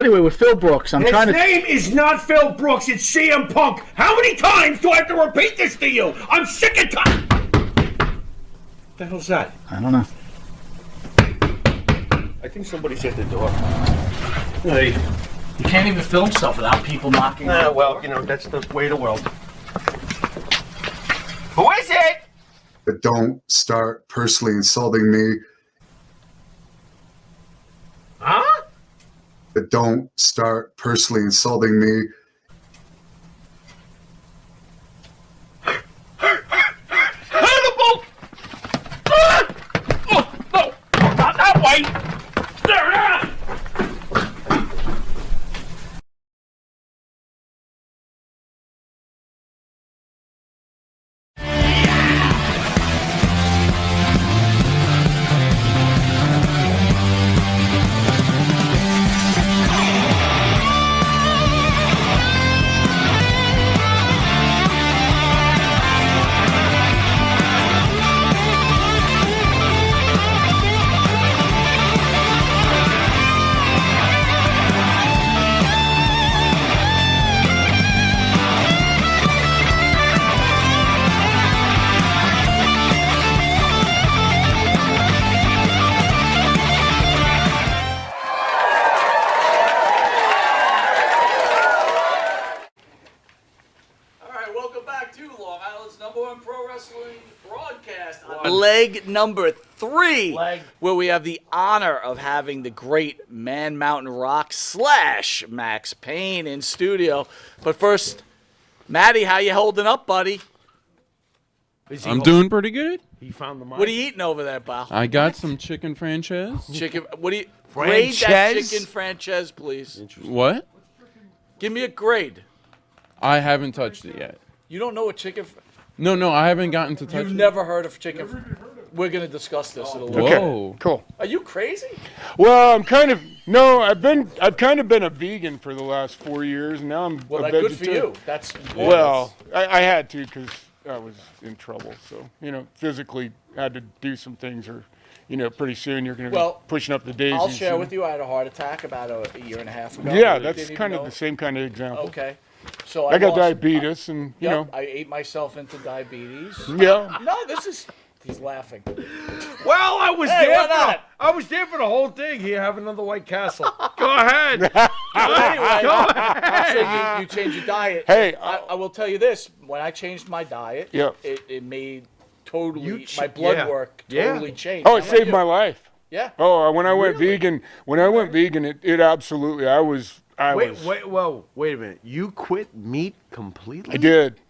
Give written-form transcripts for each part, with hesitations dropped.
Anyway, with Phil Brooks, His name is not Phil Brooks, it's CM Punk. How many times do I have to repeat this to you? I'm sick and tired. What the hell's that? I don't know. I think somebody's at the door. Hey. You can't even film stuff without people knocking. Well, you know, that's the way of the world. Who is it? But don't start personally insulting me. Huh? But don't start personally insulting me. Hannibal! Oh, no! Not that way! There! Leg number 3, where we have the honor of having the great Man Mountain Rock / Max Payne in studio. But first, Matty, how you holding up, buddy? I'm doing pretty good. He found the mic. What are you eating over there, pal? I got some chicken franchise. Chicken. What do you grade that chicken franchise, please? What? Give me a grade. I haven't touched it yet. You don't know what chicken? No, I haven't gotten to touch it. You've never heard of chicken? We're gonna discuss this in a little. Whoa. Okay, cool. Are you crazy? Well, I've kind of been a vegan for the last 4 years, and now I'm Well, a that's good for vegetarian. you. That's Well, I had to because I was in trouble. So, physically had to do some things, or, pretty soon you're going to be pushing up the daisies. I'll share with you. I had a heart attack about a year and a half ago. Yeah, that's kind of the same kind of example. Okay. So I got diabetes, and, I ate myself into diabetes. Yeah. No, he's laughing. Well, I was Hey, there. why not? I was there for the whole thing. Here, have another White Castle. Go ahead. Anyway, Go ahead. so you change your diet. Hey, I will tell you this: when I changed my diet, Yeah. it made my blood work totally changed. Oh, it saved my life. Yeah. Oh, when I went vegan, it absolutely. Wait a minute. You quit meat completely? I did.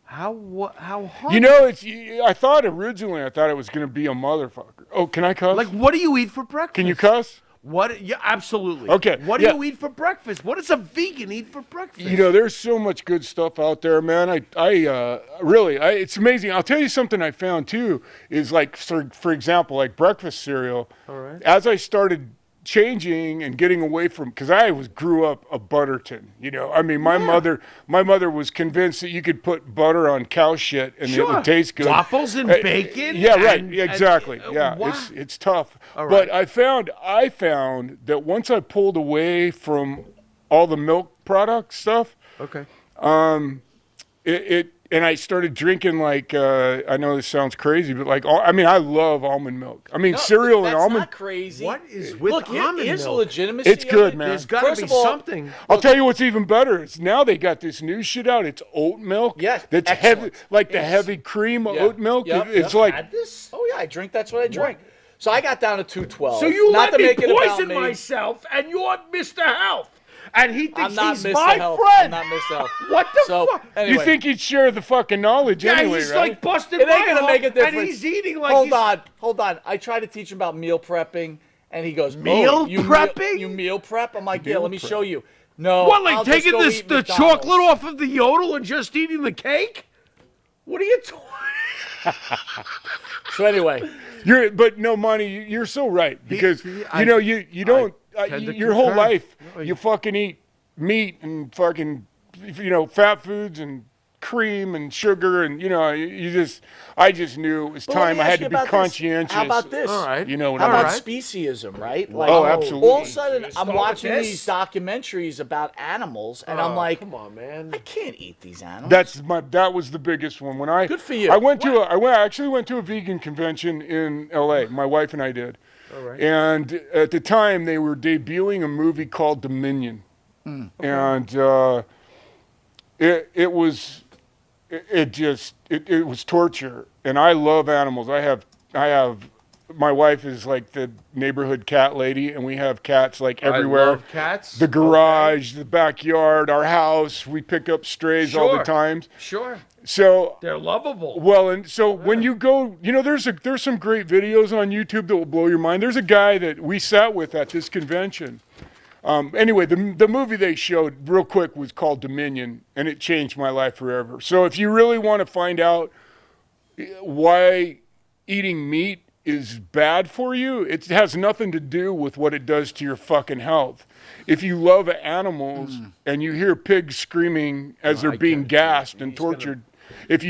How hard? I thought originally it was going to be a motherfucker. Oh, can I cuss? Like, what do you eat for breakfast? Can you cuss? What? Yeah, absolutely. Okay, What do you eat for breakfast? What does a vegan eat for breakfast? There's so much good stuff out there, man. It's amazing. I'll tell you something I found too is like, for example, like breakfast cereal. All right. As I started changing and getting away from, because I grew up a Butterton, my mother was convinced that you could put butter on cow shit and it would taste good. Waffles and bacon. Yeah, right. Exactly. It's tough. All But right. I found that once I pulled away from all the milk product stuff, Okay. and I started drinking I know this sounds crazy, but I love almond milk. Cereal and almond. That's not crazy. What is with Look, almond here's the milk? legitimacy. It's good, of it. man. There's got to First be of all, something. I'll tell you what's even better. It's now they got this new shit out. It's oat milk. Yes, That's excellent. heavy, the heavy cream oat milk. It's like Had this? Oh yeah, I drink. That's what I drink. So I got down to 212. So you not let to me make it about poison me. myself, and you're Mr. Health. And he I'm thinks not he's Mr. my Health. friend. I'm not Mr. Health. What the So fuck? anyway, you think he'd share the fucking knowledge Yeah, anyway, he's right? like busting it ain't my gonna heart, make a difference. and he's eating like Hold on. I tried to teach him about meal prepping, and he goes, Meal you prepping? You meal prep? I'm like, yeah. Let me show you. No. What, like I'll just taking go this eat the McDonald's. chocolate off of the yodel and just eating the cake? What are you doing? So anyway, But no, Monty, you're so right because you don't your whole life you fucking eat meat and fucking fat foods and cream and sugar, and I just knew it was But let time. me I ask had you to be about this. conscientious. How about this? All right. You know what How I mean? about right. speciesism, right? Like, Oh, absolutely. all of a sudden, I'm start with watching this? these documentaries about animals, and I'm like, come on, man. I can't eat these animals. That was the biggest one. When I Good for you. I actually went to a vegan convention in L.A. My wife and I did. All right. And at the time, they were debuting a movie called Dominion, and it was torture. And I love animals. I have my wife is like the neighborhood cat lady, and we have cats like everywhere. I love cats. The garage, the backyard, our house. We pick up strays all the Sure. time. Sure. So They're lovable. well, and so when you go, there's some great videos on YouTube that will blow your mind. There's a guy that we sat with at this convention. Anyway, the movie they showed real quick was called Dominion, and it changed my life forever. So if you really want to find out why eating meat is bad for you, it has nothing to do with what it does to your fucking health. If you love animals and you hear pigs screaming as they're being gassed and tortured, if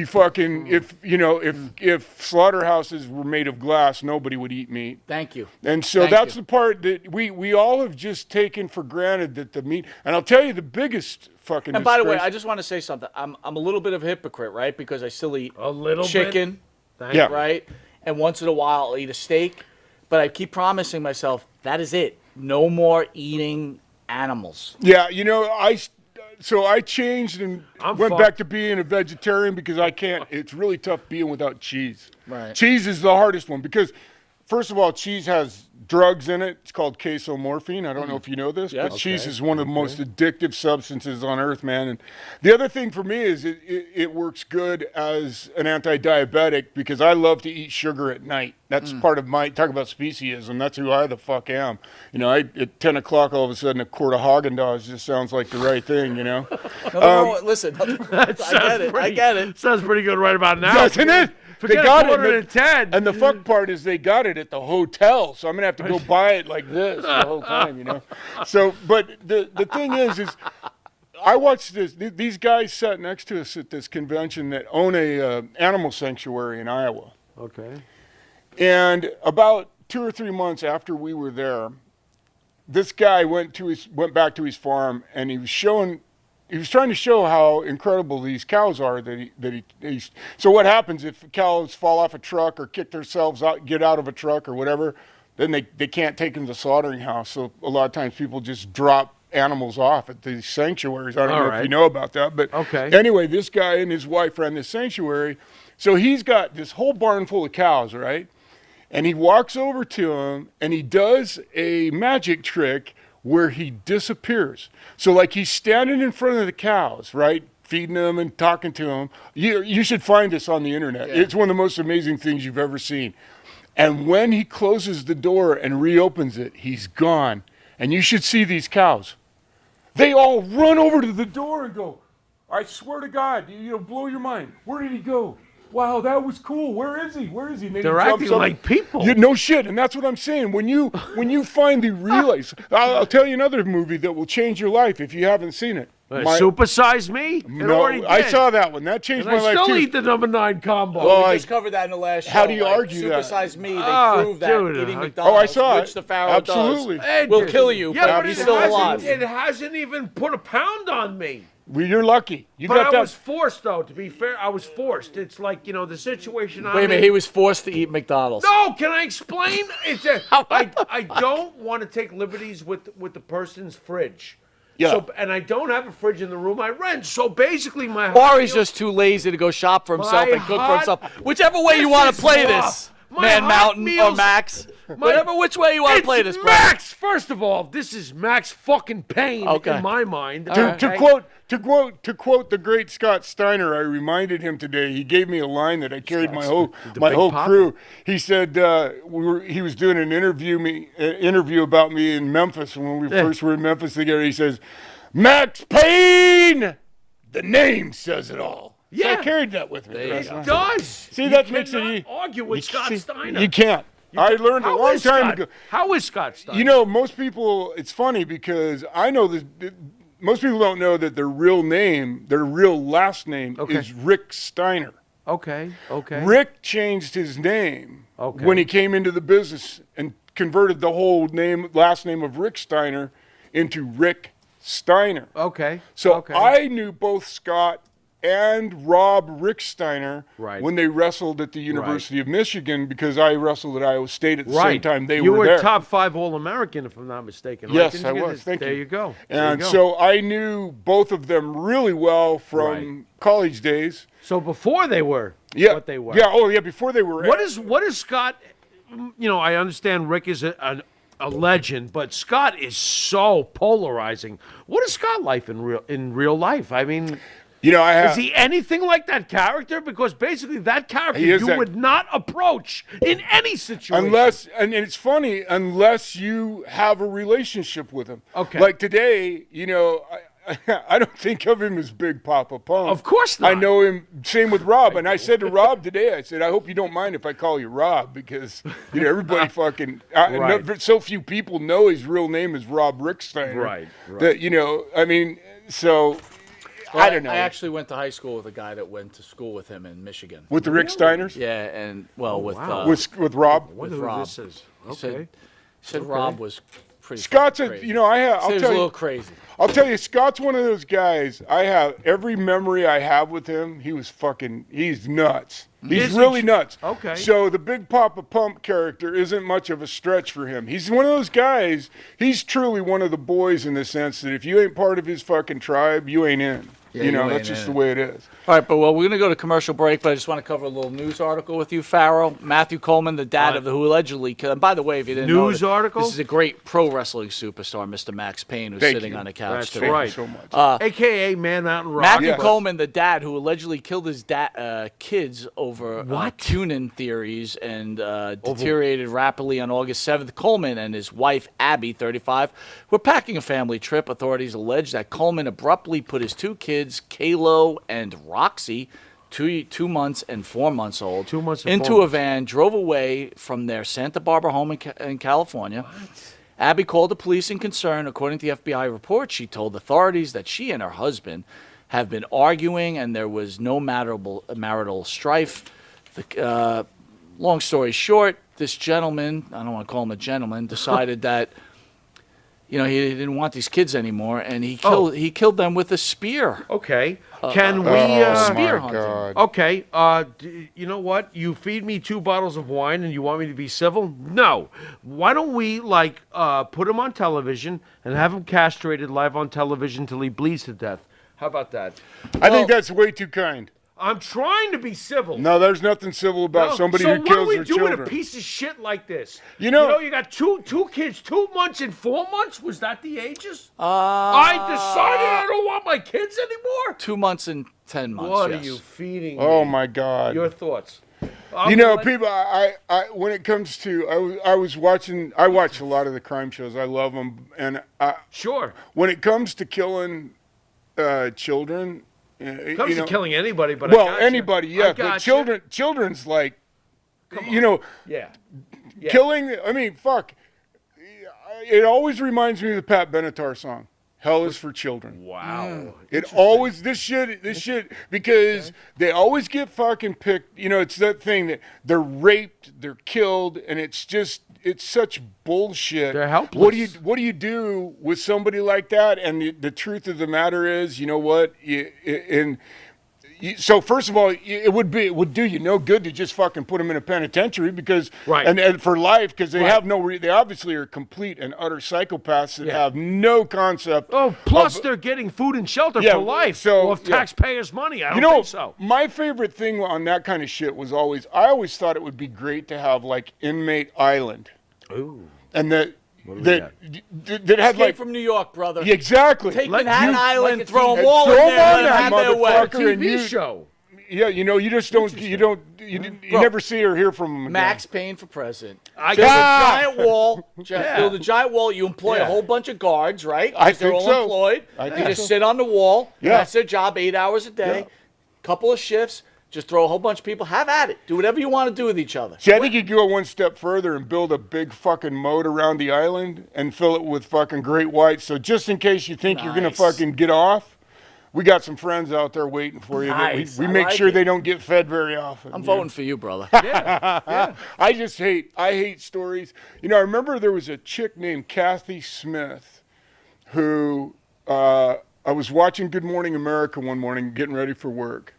slaughterhouses were made of glass, nobody would eat meat. Thank you. And so that's the part that we all have just taken for granted, that the meat. And I'll tell you the biggest fucking. And by the way, disgrace- I just want to say something. I'm a little bit of a hypocrite, right? Because I still eat A little chicken, Thank Yeah. you. right? And once in a while, I'll eat a steak. But I keep promising myself, that is it. No more eating animals. Yeah, I changed and I'm went fucked. back to being a vegetarian because I can't. It's really tough being without cheese. Right. Cheese is the hardest one because, first of all, cheese has drugs in it. It's called casomorphine. I don't know if you know this, but cheese is one of the most addictive substances on earth, man. And the other thing for me is it works good as an anti-diabetic because I love to eat sugar at night. That's part of my, talk about speciesism, that's who I the fuck am. At 10 o'clock, all of a sudden, a quart of Haagen-Dazs just sounds like the right thing, No, listen. I get it. Sounds pretty good right about now. Doesn't it? Forget They got a quarter it. to 10. And the fuck part is they got it at the hotel, so I'm gonna have to go buy it like this the whole time, So, but the thing is I watched these guys sat next to us at this convention that own a animal sanctuary in Iowa. Okay. And about 2 or 3 months after we were there, this guy went back to his farm, and he was trying to show how incredible these cows are so what happens if cows fall off a truck or kick themselves out, get out of a truck or whatever, then they can't take them to the slaughtering house. So a lot of times people just drop animals off at these sanctuaries. I don't know if you know about that, but anyway, this guy and his wife ran this sanctuary. So he's got this whole barn full of cows, right? And he walks over to them and he does a magic trick where he disappears. So like he's standing in front of the cows, right? Feeding them and talking to them. You should find this on the internet. Yeah. It's one of the most amazing things you've ever seen. And when he closes the door and reopens it, he's gone. And you should see these cows. They all run over to the door and go, I swear to God, blow your mind. Where did he go? Wow, that was cool. Where is he? And They're acting like people. No shit, and that's what I'm saying. When you find the real, I'll tell you another movie that will change your life if you haven't seen it. Supersize Me? I saw that one. That changed my life I still too. eat the number 9 combo. Well, We just covered that in the last show. How do you argue that? Supersize Me. They proved that dude, eating I McDonald's, I saw which it. the Pharaoh Absolutely. does, will kill you, Yeah, but but he's still alive. It hasn't even put a pound on me. Well, you're lucky. You But got I that. was forced, though, to be fair. I was forced. It's like, the situation I'm Wait a minute, in. he was forced to eat McDonald's. No, can I explain? I don't want to take liberties with the person's fridge. Yeah. So, and I don't have a fridge in the room I rent. So basically, my Or he's just too lazy to go shop for himself and cook for himself. Whichever way you want to play this, Man Mountain or Maxx. Whatever which way you want to play this, bro. Maxx. First of all, this is Maxx fucking Payne in my mind. To quote the great Scott Steiner, I reminded him today. He gave me a line that I carried my whole crew. He said he was doing an interview about me in Memphis when we first were in Memphis together. He says, "Max Payne, the name says it all." So I carried that with me. It does. See, that makes it. Argue with Scott Steiner. You can't. I learned a long time ago. How is Scott Steiner? Most people. It's funny because I know this. most people don't know that their real last name is Rick Steiner. Okay. Rick changed his name when he came into the business and converted the whole last name of Rick Steiner into Rick Steiner. Okay. So I knew both Scott and Rob Rick Steiner when they wrestled at the University of Michigan, because I wrestled at Iowa State at the same time they were there. You were top 5 All-American, if I'm not mistaken. Right? Yes, I was. Thank you. There you go. And so I knew both of them really well from college days. So before they were what they were. Yeah, before they were. What is Scott, I understand Rick is a legend, but Scott is so polarizing. What is Scott like in real life? I mean, is he anything like that character? Because basically that character would not approach in any situation. And it's funny, unless you have a relationship with him. Okay. Like today, I don't think of him as Big Papa Pump. Of course not. I know him, same with Rob. And I said to Rob today, I said, I hope you don't mind if I call you Rob, because, everybody fucking, so few people know his real name is Rob Ricksteiner. Right. That, so... Well, I don't know. I actually went to high school with a guy that went to school with him in Michigan. With the Rick Steiners? Yeah, and with Rob. With Rob. This is. Okay. He said Rob was pretty. Scott's crazy. he was a little crazy. I'll tell you, Scott's one of those guys. I have every memory I have with him. He's nuts. He's really nuts. Okay. So the Big Papa Pump character isn't much of a stretch for him. He's one of those guys. He's truly one of the boys in the sense that if you ain't part of his fucking tribe, you ain't in. That's just the way it is. All right, but we're going to go to commercial break, but I just want to cover a little news article with you, Pharaoh. Matthew Coleman, the dad of who allegedly, and by the way, if you didn't know, article? This is a great pro wrestling superstar, Mr. Max Payne, who's sitting on the couch today. That's right. Thank you so much. AKA Man Mountain Rock. Matthew Coleman, the dad who allegedly killed his kids over tuning theories and deteriorated rapidly on August 7th. Coleman and his wife, Abby, 35, were packing a family trip. Authorities allege that Coleman abruptly put his 2 kids, Kalo and Roxy, 2 months and 4 months old, into a van, drove away from their Santa Barbara home in California. What? Abby called the police in concern. According to the FBI report, she told authorities that she and her husband have been arguing and there was no marital strife. Long story short, this gentleman, I don't want to call him a gentleman, decided that he didn't want these kids anymore, and he killed them with a spear. Okay. Can we spear hunting? Okay. You know what? You feed me 2 bottles of wine, and you want me to be civil? No. Why don't we put him on television and have him castrated live on television till he bleeds to death? How about that? I think that's way too kind. I'm trying to be civil. No, there's nothing civil about somebody who kills their children. So what do we do with a piece of shit like this? You got two kids, 2 months and 4 months. Was that the ages? I decided I don't want my kids anymore. 2 months and 10 months. What are you feeding me? Oh my God. Your thoughts? People. I when it comes to, I watch a lot of the crime shows. I love them, and sure. When it comes to killing children. It comes to killing anybody, but anybody, yeah. But children's like, killing. I mean, fuck. It always reminds me of the Pat Benatar song, "Hell is for Children." Wow. It always this shit because they always get fucking picked. It's that thing that they're raped, they're killed, and it's such bullshit. They're helpless. What do you do with somebody like that? And the truth of the matter is, you know what? So first of all, it would do you no good to just fucking put them in a penitentiary because and for life, because they have they obviously are complete and utter psychopaths that have no concept. Oh, plus they're getting food and shelter for life of taxpayers' money. I don't think so. My favorite thing on that kind of shit was I always thought it would be great to have like Inmate Island. Ooh. And that had Escape from New York, brother. Exactly. Take Manhattan Island, throw them all in there, and have their way. TV show. Yeah, you just don't. You never see or hear from them again. Max Payne for president. Build a giant wall. Build a giant wall. You employ a whole bunch of guards, right? They're all employed. They just sit on the wall. That's their job, 8 hours a day. Couple of shifts. Just throw a whole bunch of people. Have at it. Do whatever you want to do with each other. See, I think you could go one step further and build a big fucking moat around the island and fill it with fucking great whites. So just in case you think you're going to fucking get off, we got some friends out there waiting for you. Nice. We make sure they don't get fed very often. I'm voting for you, brother. Yeah. I hate stories. You know, I remember there was a chick named Kathy Smith who I was watching Good Morning America one morning getting ready for work.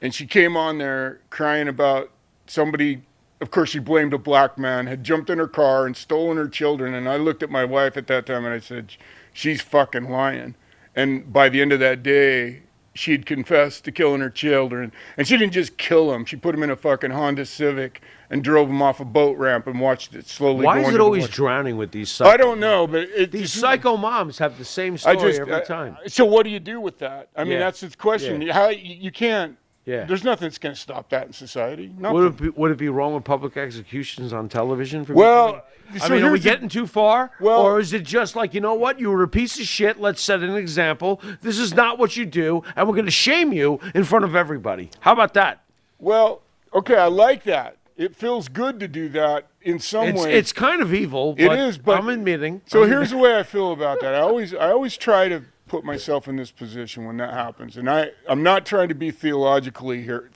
And she came on there crying about somebody, of course she blamed a black man, had jumped in her car and stolen her children. And I looked at my wife at that time and I said, she's fucking lying. And by the end of that day, she'd confessed to killing her children. And she didn't just kill them. She put them in a fucking Honda Civic and drove them off a boat ramp and watched it slowly Why go is into it the always water. drowning with these psychos? I don't know, but These psycho moms have the same story every time. So what do you do with that? I mean, Yeah. that's the question. Yeah. How you can't. Yeah. There's nothing that's going to stop that in society. Nothing. Would it be wrong with public executions on television? For Well, I so mean, are we here's the- getting too far? Well- or is it just like, you know what? You were a piece of shit. Let's set an example. This is not what you do, and we're going to shame you in front of everybody. How about that? Well, okay, I like that. It feels good to do that in some way. It's kind of evil. It but is, but I'm admitting. So here's the way I feel about that. I always try to put myself in this position when that happens, and I'm not trying to be theological here,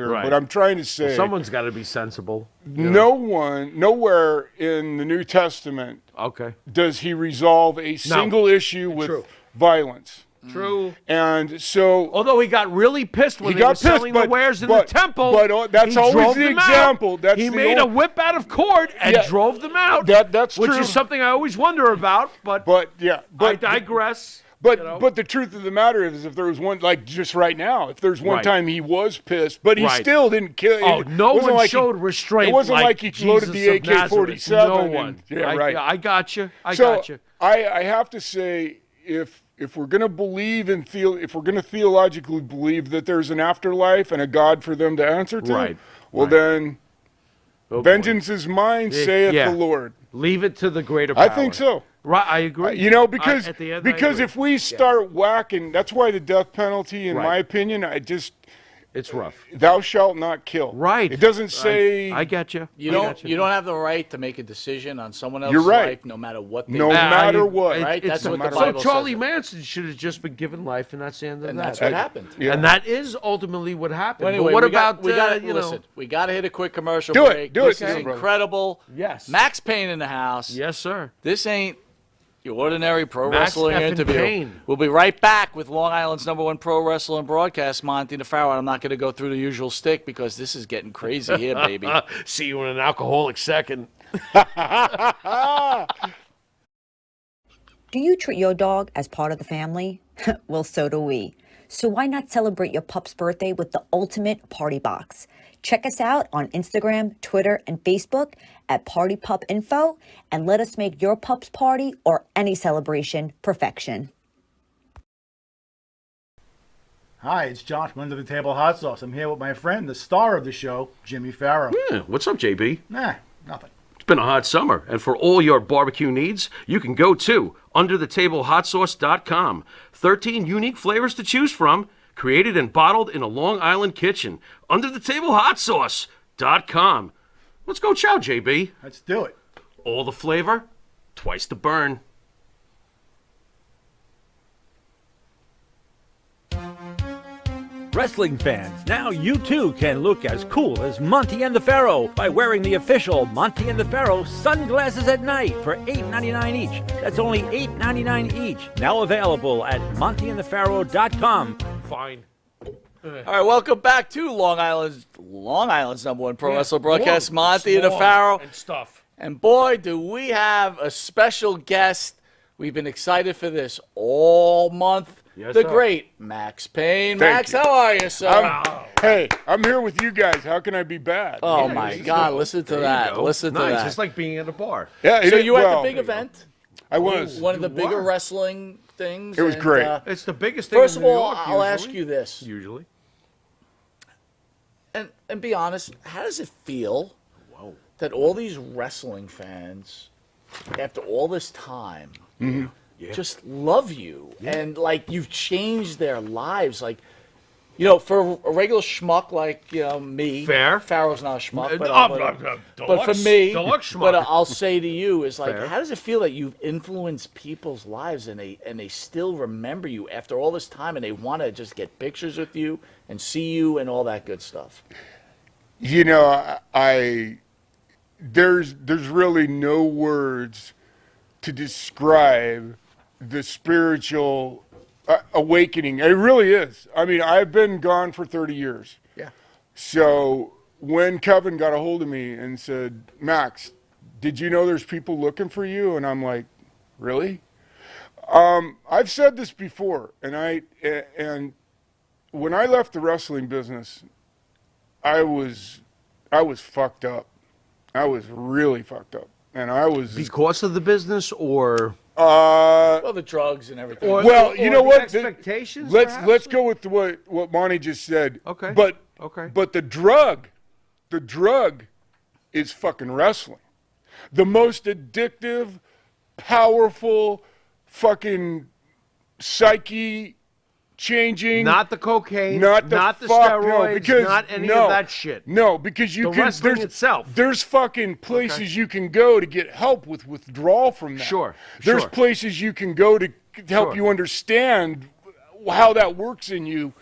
Right. but I'm trying to say Someone's got to be sensible. nowhere in the New Testament Okay. does he resolve a single issue with True. violence. True. And so Although he got really pissed when He they were got pissed, selling the but- wares in but- the temple. but, that's he always drove the them out. example. That's he the made a old- whip out of cord and Yeah. drove them out. That's which true. is something I always wonder about. But yeah, I digress. But you know? but the truth of the matter is, if there was one, like just right now, if there's one Right. time he was pissed, but he Right. still didn't kill. Oh, no wasn't one like showed restraint. It wasn't like he loaded Jesus the of Nazareth. AK-47. No and- one. yeah, right. I got you. I so got you. I have to say, if we're going to believe in if we're going to theologically believe that there's an afterlife and a God for them to answer to, Right. well Right. then, Oh, boy. vengeance is mine, saith yeah. the Lord. Leave it to the greater power. I think so. Right, I agree. You know, because at the end, I because agree. if we start whacking, that's why the death penalty, in Right. my opinion, it's rough. thou shalt not kill. Right. It doesn't say. I get you. You don't have the right to make a decision on someone else's You're right. life, no matter what they No do. matter what. Right? That's what the so Bible Charlie says. Manson should have just been given life, and that's the end of And that. that's what happened. Yeah. And that is ultimately what happened. Well, anyway, but what we got, about we got you listen? know? We got to hit a quick commercial Do it, break. do it, This do is it, brother. incredible. Yes. Max Payne in the house. Yes, sir. This ain't your ordinary pro Max wrestling effing interview. Payne. We'll be right back with Long Island's #1 pro wrestler and broadcast, Monte The Pharaoh. I'm not going to go through the usual stick because this is getting crazy here, baby. See you in an alcoholic second. Do you treat your dog as part of the family? Well, so do we. So why not celebrate your pup's birthday with the ultimate party box? Check us out on Instagram, Twitter, and Facebook at Party Pup Info, and let us make your pup's party or any celebration perfection. Hi, it's John from Under the Table Hot Sauce. I'm here with my friend, the star of the show, Jimmy Farrow. Yeah, what's up, JB? Nah, nothing. It's been a hot summer, and for all your barbecue needs, you can go to UnderTheTableHotSauce.com. 13 unique flavors to choose from, created and bottled in a Long Island kitchen. UnderTheTableHotSauce.com. Let's go chow, JB. Let's do it. All the flavor, twice the burn. Wrestling fans, now you too can look as cool as Monte and the Pharaoh by wearing the official Monte and the Pharaoh sunglasses at night for $8.99 each. That's only $8.99 each. Now available at monteandthepharaoh.com. Fine. All right, welcome back to Long Island's #1 pro wrestler broadcast, Long, Monte The small, Pharaoh. and stuff. And boy, do we have a special guest. We've been excited for this all month. Yes, The sir. great Max Payne. Thank Max, you. how are you, sir? Hey, I'm here with you guys. How can I be bad? Oh my God! Listen to that. Listen to Nice. that. It's like being at a bar. Yeah, So you were at well, the big event, I was. one of the bigger were. wrestling things. It was and, great. It's the biggest thing First in of New all, York, I'll usually. ask you this, Usually. and be honest. How does it feel that all these wrestling fans, after all this time, just love you and like you've changed their lives? Like, You know, for a regular schmuck like me, Fair. Pharaoh's not a schmuck, but Deluxe- for me, deluxe but schmuck. I'll say to you is like, Fair. how does it feel that you've influenced people's lives and they still remember you after all this time and they want to just get pictures with you and see you and all that good stuff? You know, there's really no words to describe the spiritual awakening. It really is. I mean, I've been gone for 30 years. Yeah. So when Kevin got a hold of me and said, Max, did you know there's people looking for you? And I'm like, really? I've said this before, and when I left the wrestling business, I was fucked up. I was really fucked up, and I was Because of the business, or Well, the drugs and everything. well, you know the what? expectations, Let's go with what Monty just said. Okay. But the drug is fucking wrestling. The most addictive, powerful, fucking psyche changing. Not the cocaine, Not the steroids, not any of that shit. No, because The wrestling itself. There's fucking places you can go to get help with withdrawal from that. Sure. There's places you can go to help you understand how that works in you.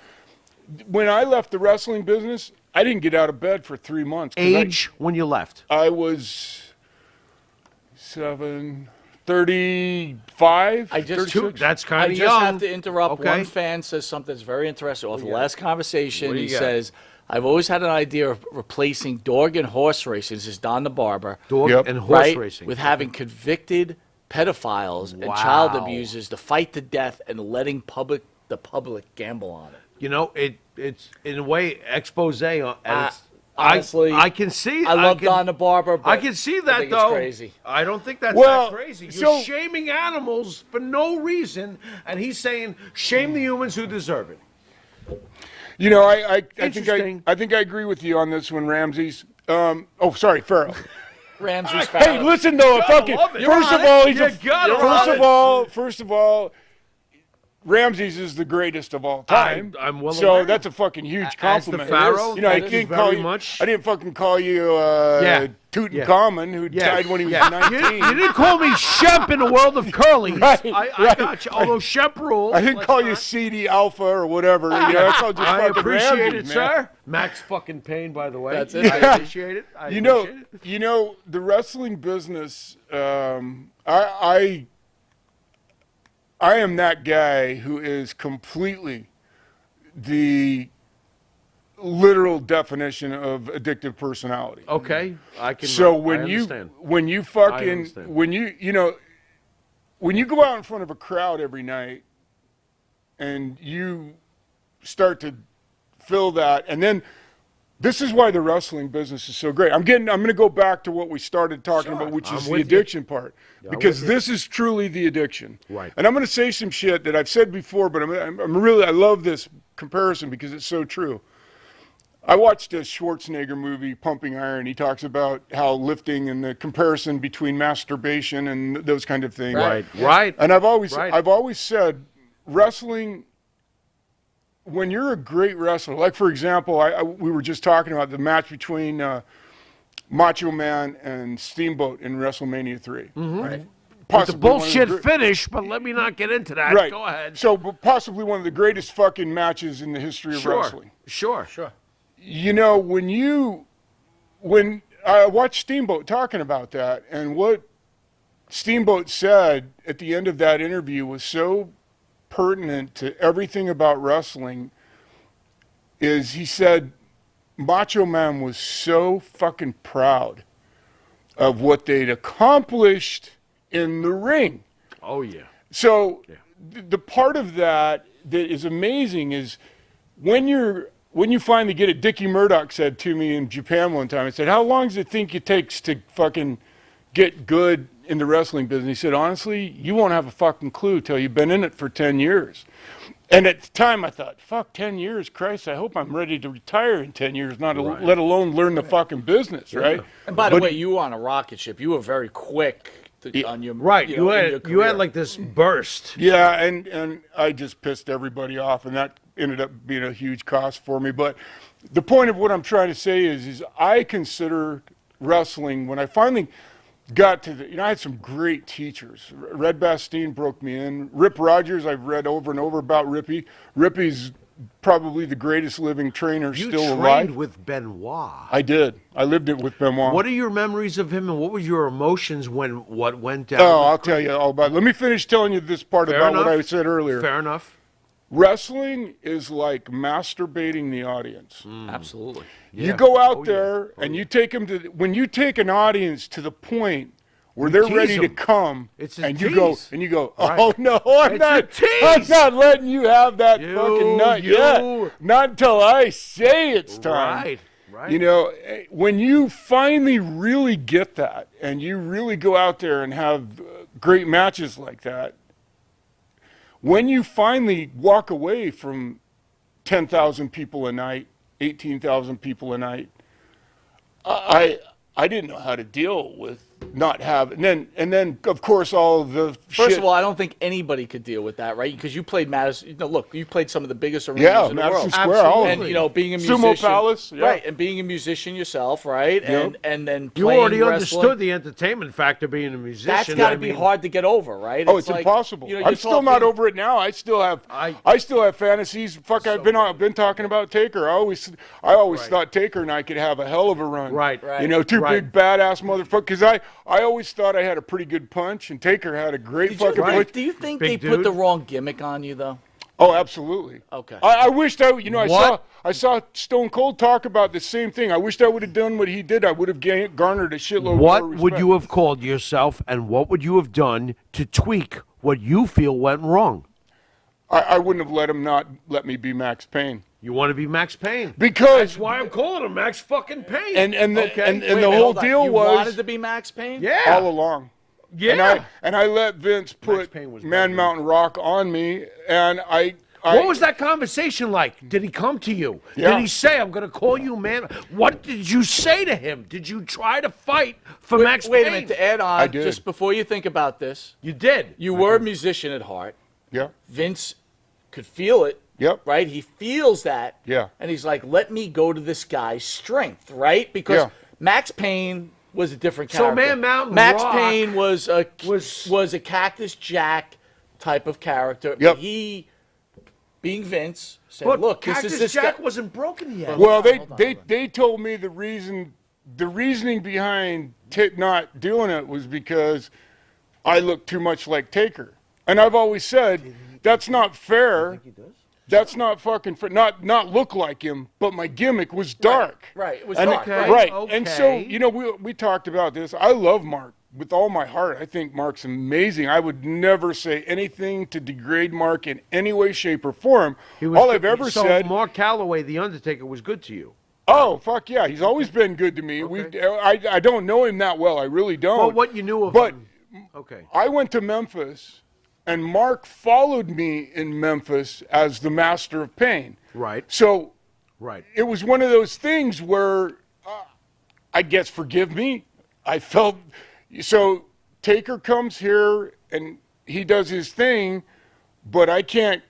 When I left the wrestling business, I didn't get out of bed for 3 months. Age when you left? I was 35. That's kind I of just young. have to interrupt. Okay. One fan says something that's very interesting. Off the last conversation, What do he you got? says, I've always had an idea of replacing dog and horse racing. This is Don the Barber. Dog and horse right? racing. With having convicted pedophiles and child abusers to fight to death and letting the public gamble on it. You know, it's in a way expose on. And it's, honestly, I can see. I love Don the Barber, but I can see that I think though. It's crazy. I don't think that's Well, that crazy. You're so- shaming animals for no reason, and he's saying shame the humans who deserve it. You know, I Interesting. think I agree with you on this one, Ramses. Sorry, Pharaoh. Ramses Hey, Pharaoh. listen though, fucking love it. first You're of on all, it. he's You a gotta love it. first of all, Ramses is the greatest of all time. I'm well so aware. that's a fucking huge As the compliment. Pharaoh, You know, I that is didn't very call you. much- I didn't fucking call you Tutankhamun, who died when he was 19. You didn't call me Shemp in the world of curly. Right, I got you. Although Shemp rules. I didn't call you CD Alpha or whatever. You know, I called you I fucking appreciate Ramses, it, man. sir. Max fucking Payne, by the way. That's it. I appreciate it. I appreciate it. You know, the wrestling business. I am that guy who is completely the literal definition of addictive personality. Okay, I can. So I when understand. you understand. when you go out in front of a crowd every night and you start to feel that, and then this is why the wrestling business is so great. I'm going to go back to what we started talking about, which is the addiction part, because this is truly the addiction. Right. And I'm going to say some shit that I've said before, but I love this comparison because it's so true. I watched a Schwarzenegger movie, Pumping Iron. He talks about how lifting and the comparison between masturbation and those kind of things. Right. And I've always said, wrestling, when you're a great wrestler, like for example, we were just talking about the match between Macho Man and Steamboat in WrestleMania 3. Mm-hmm. Right. With the Possibly one of bullshit finish, but let me not get into that. Right. Go ahead. So, but possibly one of the greatest fucking matches in the history of wrestling. Sure. You know, when I watched Steamboat talking about that, and what Steamboat said at the end of that interview was so pertinent to everything about wrestling, is he said Macho Man was so fucking proud of what they'd accomplished in the ring. Oh, yeah. So the part of that is amazing is when you finally get it. Dickie Murdoch said to me in Japan one time, I said, how long does it think it takes to fucking get good in the wrestling business? He said, honestly, you won't have a fucking clue till you've been in it for 10 years. And at the time I thought, fuck, 10 years, Christ, I hope I'm ready to retire in 10 years, let alone learn the fucking business, right? And by the way, you were on a rocket ship. You were very quick on your Right, you, know, in your you career. had like this burst. Yeah, and I just pissed everybody off, and that ended up being a huge cost for me. But the point of what I'm trying to say is I consider wrestling, when I finally got to the, I had some great teachers. Red Bastien broke me in. Rip Rogers, I've read over and over about Rippy. Rippy's probably the greatest living trainer still alive. You trained with Benoit. I did. I lived it with Benoit. What are your memories of him, and what were your emotions when what went down? Oh, I'll tell you all about it. Let me finish telling you this part about what I said earlier. Fair enough. Wrestling is like masturbating the audience. Absolutely. You go out there and you take them to, when you take an audience to the point where they're ready to come, and you go, oh no, I'm not letting you have that fucking nut yet. Not until I say it's time. Right. You know, when you finally really get that, and you really go out there and have great matches like that, when you finally walk away from 10,000 people a night, 18,000 people a night, I didn't know how to deal with not having, and then of course all of the First of all, I don't think anybody could deal with that, right? Because you played Madison. Look, you played some of the biggest arenas in the world. Madison Square, and being a musician, Sumo Palace, right? And being a musician yourself, right? And then you playing already wrestling. understood the entertainment factor being a musician. That's got to be hard to get over, right? Oh, it's like, impossible. I'm still not over it now. I still have fantasies. Fuck, I've been talking about Taker. I always thought Taker and I could have a hell of a run. Right. You know, two big badass motherfuckers. Because I always thought I had a pretty good punch, and Taker had a great fucking punch. Do you think they put the wrong gimmick on you, though? Oh, absolutely. Okay. I wished I saw Stone Cold talk about the same thing. I wished I would have done what he did. I would have garnered a shitload What more respect. would you have called yourself, and what would you have done to tweak what you feel went wrong? I wouldn't have let him not let me be Max Payne. You want to be Max Payne? Because that's why I'm calling him Max fucking Payne. And the whole deal you was wanted to be Max Payne? Yeah. all along. Yeah. And I let Vince put Man Mountain Rock on me, and what was that conversation like? Did he come to you? Yeah. Did he say, I'm going to call you man? What did you say to him? Did you try to fight for Max Payne? Wait a minute, to add on, I did. just before you think about this. You did. You were a musician at heart. Yeah. Vince could feel it. Yep. Right? He feels that. Yeah. And he's like, let me go to this guy's strength, right? Because Max Payne was a different character. So Man Mountain Max Rock Payne was a Cactus Jack type of character. Yep. But he, being Vince, said, But look, Cactus this is this Jack guy. wasn't broken yet. Well, they told me the reasoning behind not doing it was because I look too much like Taker, and I've always said that's not fair. That's not fucking fair. Not look like him, but my gimmick was dark. Right. It was And dark. right. Okay. And so we talked about this. I love Mark with all my heart. I think Mark's amazing. I would never say anything to degrade Mark in any way, shape, or form. All I've ever said. Mark Calloway, The Undertaker, was good to you. Oh, fuck yeah. He's always been good to me. Okay. I don't know him that well. I really don't. Well, what you knew of him. Okay. I went to Memphis, and Mark followed me in Memphis as the Master of Pain. Right. So Right. it was one of those things where, I guess, forgive me, I felt, so Taker comes here, and he does his thing, but I can't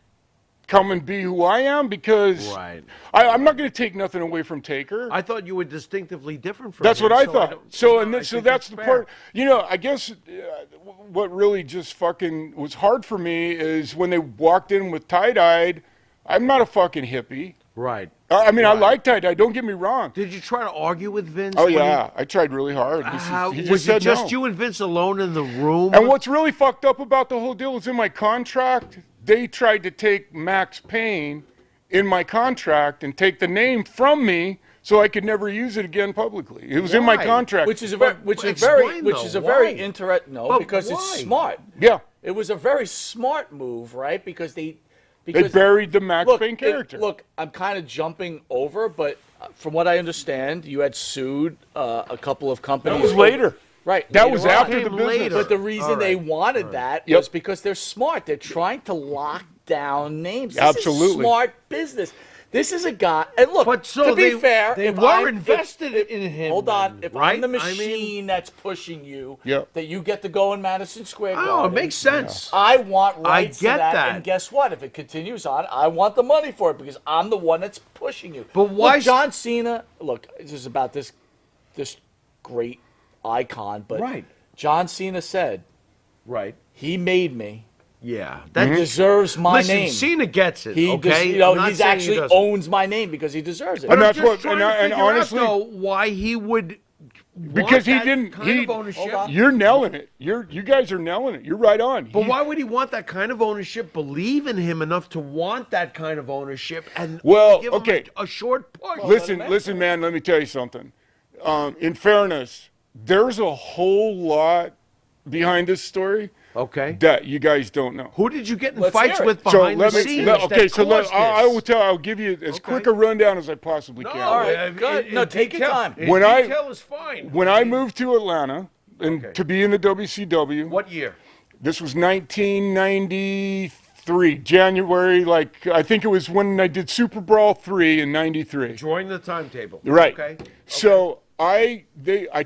come and be who I am because I'm not going to take nothing away from Taker. I thought you were distinctly different from That's him. what I so thought. So that's the part. You know, I guess what really just fucking was hard for me is when they walked in with tie-dyed. I'm not a fucking hippie. Right. I mean, I like tie-dye. Don't get me wrong. Did you try to argue with Vince? Oh yeah, I tried really hard. He just said just no. you and Vince alone in the room? And what's really fucked up about the whole deal is in my contract, they tried to take Max Payne in my contract and take the name from me so I could never use it again publicly. It was in my contract. Which is a very interesting. No, because it's smart. Yeah. It was a very smart move, right? Because they buried the Max Payne character. Look, I'm kind of jumping over, but from what I understand, you had sued a couple of companies. That was later. Right. That was after the business. But the reason they wanted that was because they're smart. They're trying to lock down names. This Absolutely. is smart business. This is a guy. And look, But so to be they, fair, they if were I'm- invested in him. Hold on. If right? I'm the I machine mean, that's pushing you, Yep. that you get to go in Madison Square Garden. oh, it makes sense. I want rights get to that, that. and guess what? If it continues on, I want the money for it because I'm the one that's pushing you. But why Look, John Cena? Look, this is about this great icon, but Right. John Cena said Right. he made me. Yeah. He That deserves my listen, name. Cena gets it. He Okay. you know, I'm not he's saying he actually doesn't. owns my name because he deserves it. And But I'm that's just what- trying and to figure honestly- out, though, why he would. Because want he that didn't. kind He. of ownership. Hold on. You're nailing it. You guys are nailing it. You're right on. But He- why would he want that kind of ownership? Believe in him enough to want that kind of ownership and Well, give him okay. a short push. Listen, man. Let me tell you something. In fairness, there's a whole lot behind this story Okay. that you guys don't know. Who did you get in Let's fights hear it. with So behind let the me. scenes? Okay, that so caused I this? will tell. I'll give you as quick a rundown as I possibly can. All right, Uh, good. in- No, in take your detail- time. in When I- detail is fine. When I moved to Atlanta and Okay. to be in the WCW, What year? this was 1993, January. Like I think it was when I did Super Brawl 3 in '93. Join the timetable. Right. Okay. So I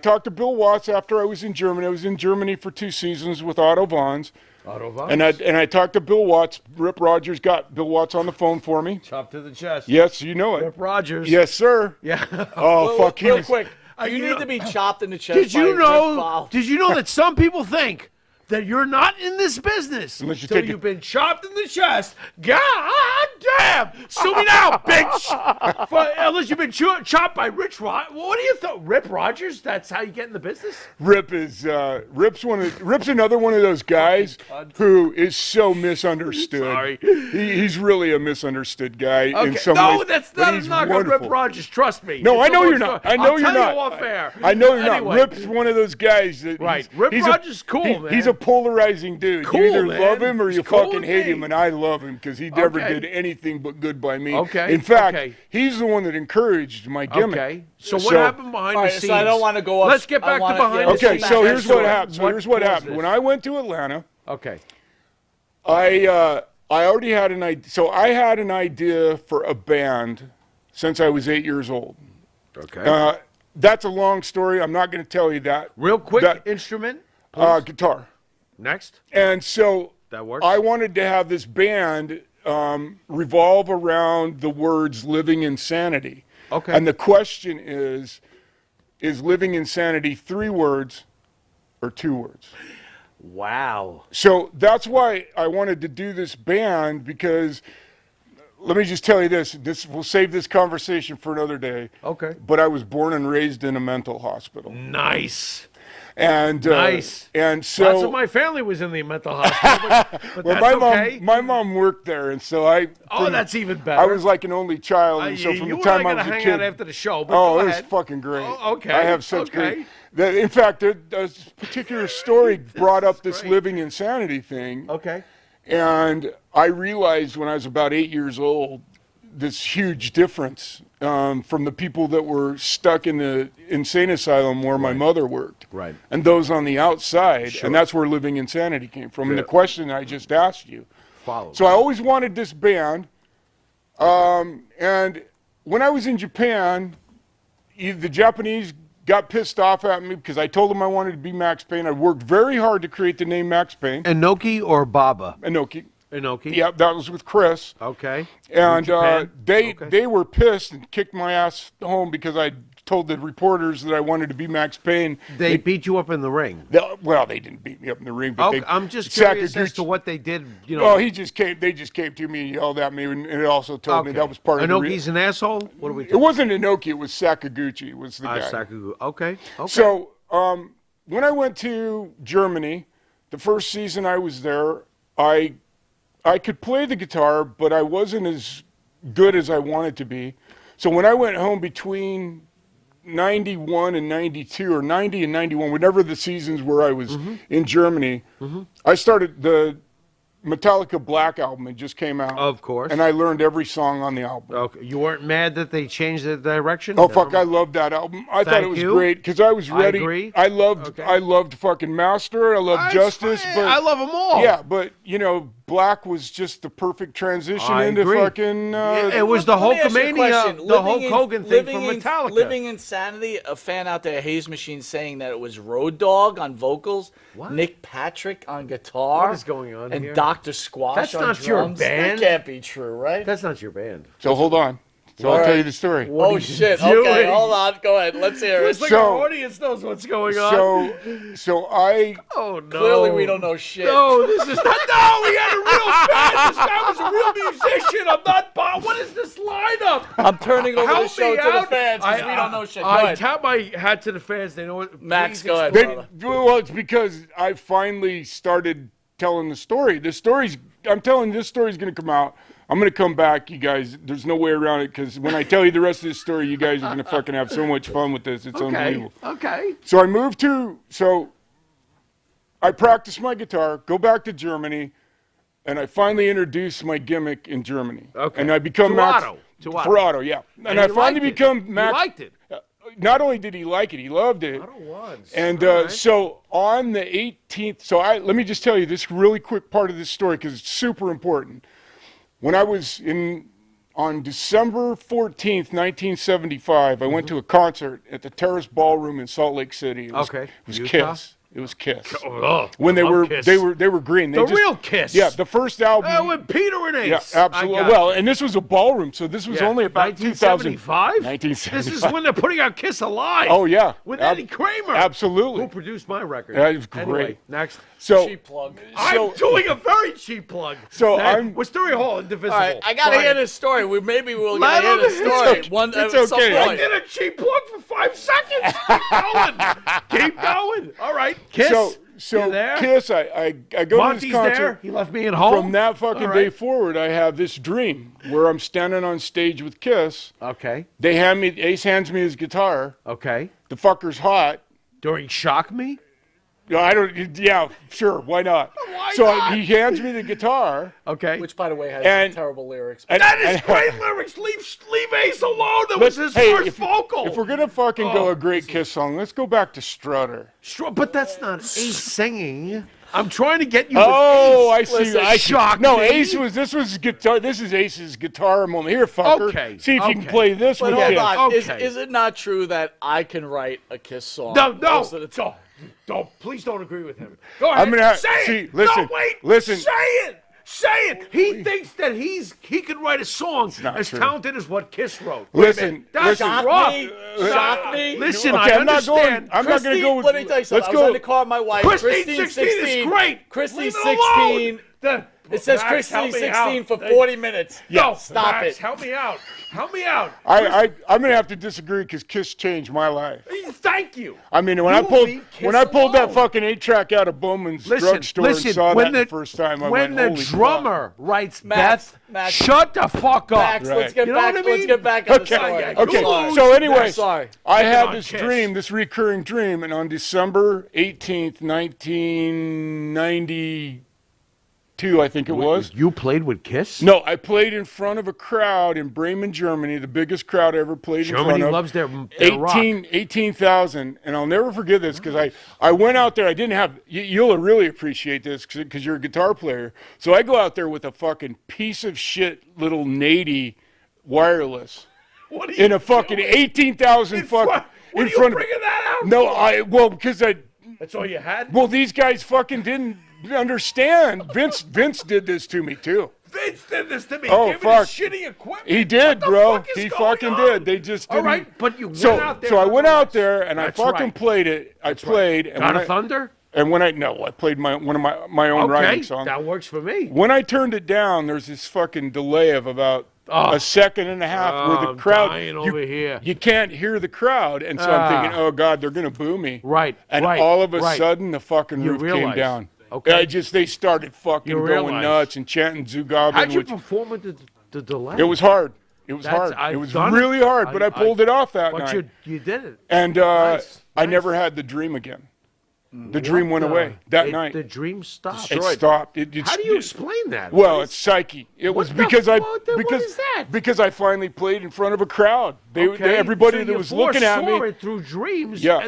talked to Bill Watts after I was in Germany. I was in Germany for 2 seasons with Otto Vons. Otto Vons. And I talked to Bill Watts. Rip Rogers got Bill Watts on the phone for me. Chop to the chest. Yes, you know it. Rip Rogers. Yes, sir. Yeah. Oh, fuck. He Real was, quick. You you need know- to be chopped in the chest. Did you by know? Rick Ball. Did you know that some people think that you're not in this business Unless you until take you've it- been chopped in the chest? God damn! Sue me now, bitch! Unless you've been chopped by Rip Rogers? That's how you get in the business? Rip's another one of those guys who is so misunderstood. Sorry. He's really a misunderstood guy in Okay. some No, ways. that's but not a he's knock on wonderful. Rip Rogers. Trust me. No, It's I know a you're long not. story. I know I'll you're tell not. You off air. I know you're Anyway. not. Rip's one of those guys that Right. he's- Rip he's Rogers is cool, man. He's a polarizing dude. Cool, you either man. love him or He's you cool fucking with hate me. him, and I love him because he never Okay. did anything but good by me. Okay, In fact, okay. he's the one that encouraged my gimmick. Okay. So what happened behind All the right, scenes? so I don't want to go up. Let's get I back to wanna- behind yeah, the let's Okay, scenes. get so back here's to what it. happened. So here's what was happened. this? When I went to Atlanta, Okay. I already had an idea. So I had an idea for a band since I was 8 years old. Okay. That's a long story. I'm not going to tell you that. Real quick, That- instrument. please. Guitar. Next. And so That works. I wanted to have this band revolve around the words living insanity. Okay. And the question is living insanity 3 words or 2 words? Wow. So that's why I wanted to do this band, because let me just tell you this. We'll save this conversation for another day. Okay. But I was born and raised in a mental hospital. Nice. And Nice. And so Lots of my family was in the mental hospital, but well, that's okay. my mom worked there, and so That's even better. I was like an only child, and so from you the time I and I was a gotta hang kid, out after the show. But oh, go it was ahead. fucking great. Oh, okay. I have such Okay. great. In fact, a particular story brought up this living insanity thing. Okay. And I realized when I was about 8 years old, this huge difference from the people that were stuck in the insane asylum where my mother worked. Right. And those on the outside. Sure. And that's where living insanity came from. And Good. the question I just asked you. Follow. So I always wanted this band. And when I was in Japan, the Japanese got pissed off at me because I told them I wanted to be Max Payne. I worked very hard to create the name Max Payne. Enoki or Baba? Inoki. Enoki. Yeah, that was with Chris. Okay. And Japan? Okay. they were pissed and kicked my ass home because I told the reporters that I wanted to be Max Payne. They beat you up in the ring. Well, they didn't beat me up in the ring, but Okay, they. I'm just curious as Sakaguchi- to what they did. You know. Oh, they just came to me and yelled at me, and it also told me that was part of the. Enoki's an asshole. What are we? It wasn't Inoki, it was Sakaguchi. Was the guy. Sakaguchi. Okay. Okay. So when I went to Germany, the first season I was there, I could play the guitar, but I wasn't as good as I wanted to be. So when I went home between 91 and 92, or 90 and 91, whenever the seasons where I was in Germany, I started the Metallica Black album. It just came out. Of course. And I learned every song on the album. Okay. You weren't mad that they changed the direction? Oh fuck! I loved that album. I thought Thank it was you. great because I was ready. agree. I loved. Okay. I loved fucking Master. I loved Justice. But I love them all. yeah, but you know, black was just the perfect transition I into agree. fucking. It was the Let me ask you a Hulkamania, question. the Hulk Living Hogan thing from Living Metallica. Living Insanity, a fan out there, Hayes Machine, saying that it was Road Dogg on vocals, What? Nick Patrick on guitar. What is going on and here? Dr. Squash That's on not your drums. band. That can't be true, right? That's not your band. So hold on. So I'll tell you the story. Oh, shit. doing? Okay, hold on. Go ahead. Let's hear it. It's like So- our audience knows what's going on. So I. Oh no! Clearly, we don't know shit. No, this is not. No, we had a real fan. This guy was a real musician. I'm not. What is this lineup? I'm turning over the Help show me to the out. fans because we don't know shit. Go I ahead. tap my hat to the fans. They know what. Max, please go ahead. explain. Well, it's because I finally started telling the story. I'm telling you, this story's going to come out. I'm going to come back, you guys. There's no way around it because when I tell you the rest of this story, you guys are going to fucking have so much fun with this. It's unbelievable. Okay. So I practice my guitar, go back to Germany, and I finally introduce my gimmick in Germany. Okay. And I become Ferraro. Ferraro, yeah. And I you finally liked it. become Max. You liked it. Not only did he like it, he loved it. once. And All right. so on the 18th, let me just tell you this really quick part of this story because it's super important. When I was on December 14th, 1975, I went to a concert at the Terrace Ballroom in Salt Lake City. It was Utah? Kiss. It was Kiss. Oh, When I love Kiss. they were green. The real Kiss. Yeah, the first album. Oh, with Peter and Ace. Yeah, absolutely. I got Well, it. and this was a ballroom, so this was only about 1975? 1975. This is when they're putting out Kiss Alive. Oh yeah, With Eddie Kramer. Absolutely. Who produced my record. That was great. Anyway, next. So Cheap plug. I'm doing a very cheap plug. So Next. I'm- Wisteria Hall, Indivisible. All right, I gotta Brian. hear this story. Maybe we'll Let hear this him- story. It's okay. At some Okay. I point. did a cheap plug for 5 seconds. Keep going. Keep going. All right. Kiss. So You there? Kiss, I go to Monty's this concert. there. He left me at home. From that fucking All day right. forward, I have this dream where I'm standing on stage with Kiss. Okay. Ace hands me his guitar. Okay. The fucker's hot. During Shock Me? Yeah, sure, why not? Why so not? he hands me the guitar. Okay. Which, by the way, has And- terrible lyrics. That is great lyrics. Leave Ace alone. That was his Hey, first vocal. If we're gonna fucking go a great Kiss song, let's go back to Strutter. But that's not Ace singing. I'm trying to get you. Oh, with Ace. I see. Listen, I see. Shock No, Me. Ace was. This was guitar. This is Ace's guitar moment. Here, fucker. Okay, See if you can okay. play this But with hold Kiss. on. Okay. Is it not true that I can write a Kiss song? No, most of the time? don't. Please don't agree with him. Go ahead. I'm gonna say see, it. listen, No, wait. listen. Say it. Say it. He thinks that he can write a song not as true. talented as what Kiss wrote. Wait a Listen, minute. That's listen. rough. Shock me. Listen, Okay, I I'm not going. understand. I'm not going to go with. Let me tell you something. Let's I was go. in the car with my wife. Christine 16 is great. Christine Leave it alone. 16. It says Max, help Christine me 16 out. for 40 minutes. No, Stop Max, it. Help me out. Help me out. I'm going to have to disagree because Kiss changed my life. Thank you. I mean, when You I pulled leave Kiss that alone. fucking 8-track out of Bowman's drugstore and saw that the first time, I when went, the holy drummer writes Max, Beth, Max. shut the fuck up. Max, let's get You know back. what I mean? Let's get back on the Okay, story. yeah, okay. Go So anyway, I'm sorry. I Get had on this Kiss. dream, this recurring dream, and on December 18th, 1992, I think it was. You played with Kiss? No, I played in front of a crowd in Bremen, Germany, the biggest crowd I ever played in front Germany of. loves their rock. 18,000, and I'll never forget this because I went out there. I didn't have. You'll really appreciate this because you're a guitar player. So I go out there with a fucking piece of shit little Nady wireless What are you in a fucking doing? 18,000 fuck What in are you front. bringing that out No, for? because That's all you had? well these guys fucking didn't understand. Vince did this to me too. Vince did this to me. Oh, Give fuck. me this shitty equipment. He did, What the bro. fuck is He going fucking on? did. They just All didn't. right, but you went So, out there. so I went nonetheless. out there and That's I fucking right. played it. I played. And God when of Thunder? And when I played one of my own writing Okay, songs. that works for me. When I turned it down, there's this fucking delay of about a second and a half where I'm the crowd dying over here. you can't hear the crowd, and so I'm thinking, oh god, they're gonna boo me. Right. And right, all of a right. sudden, the fucking You roof came realize. down. Okay. They started fucking You going realize. nuts and chanting Zugabin. How'd you which perform with the delay? it was hard. It was That's- hard. I've It was done really it. hard, but I pulled it off that But night. you did it. And Nice, I nice. never had the dream again. The dream went away that night. The dream stopped. It stopped. How do you explain that? Well, it's psyche. It was because what is that? because I finally played in front of a crowd. Everybody So that you was looking at foresaw me. it through dreams. Yeah.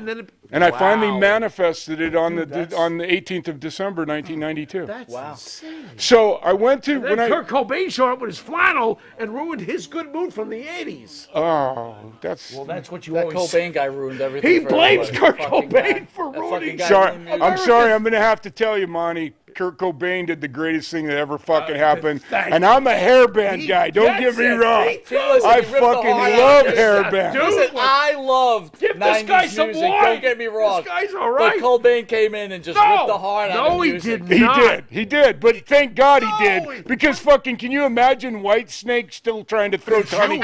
And I finally manifested it on the 18th of December, 1992. That's insane. So I went to And then Kurt Cobain showed up with his flannel and ruined his good mood from the 80s. Oh, that's what you That always Cobain guy ruined everything. He for blames everybody. Kurt Fucking Cobain guy. for That ruining fucking guy sorry. ruined music. I'm sorry. I'm going to have to tell you, Monty. Kurt Cobain did the greatest thing that ever fucking happened. And I'm a hairband guy. Don't get me wrong. I fucking love hairband. Listen, I loved Give this 90s guy some music. wine. Don't get me wrong. This guy's all right. But Cobain came in and just ripped the heart out of No, he music. did not. He did. But thank God he did. Because fucking, can you imagine Whitesnake still trying to throw Tawny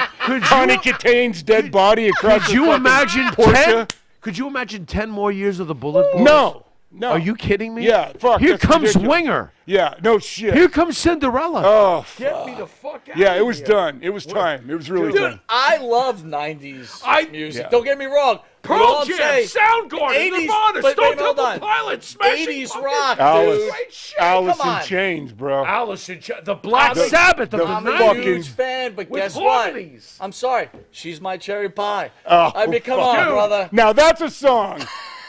Kitane's dead body across Could the you fucking imagine Porsche? 10? Could you imagine 10 more years of the Bullet Boys? No. Are you kidding me? Yeah, fuck. Here that's comes ridiculous. Winger. Yeah, no shit. Here comes Cinderella. Oh, Get me the fuck out yeah, of it was here. done. It was time. It was really Dude, done. I love 90s music. Yeah. Don't get me wrong. But all Pearl I'm Jam, saying, Soundgarden, 80s Nirvana, but Stone wait, hold Temple on. Pilots, Smashing 80s Pumpkins. rock, Alice, dude. Great shit. Alice Come in on. Chains, bro. Alice in Chains, the Black I'm a- Sabbath of the I'm a 90s. huge fan, but With guess harmonies. what? I'm sorry. She's my cherry pie. Oh, I mean, come fuck. on, Dude. brother. Now that's a song.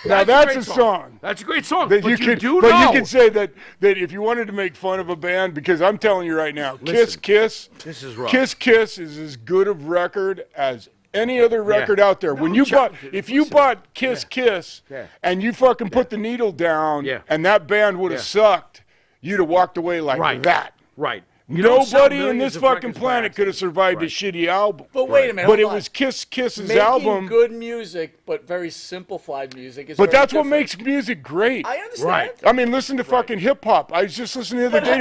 Now that's great a song. That's a great song. That But you could, do but know. you can say that if you wanted to make fun of a band, because I'm telling you right now, Listen, Kiss, this is rough. Kiss is as good of record as any other record out there. When you Chuck, if you bought Kiss, Yeah. and you fucking put the needle down, Yeah. and that band would have sucked, you'd have walked away like that. Right. You don't sell Nobody in millions this of fucking records by planet could have accident. survived a Right. shitty album. But wait a minute. But hold it on. was Kiss's Making album. good music, but very simplified music. Is But very that's what different. makes music great. I understand. Right. I mean, listen to fucking hip hop. I was just listening the other day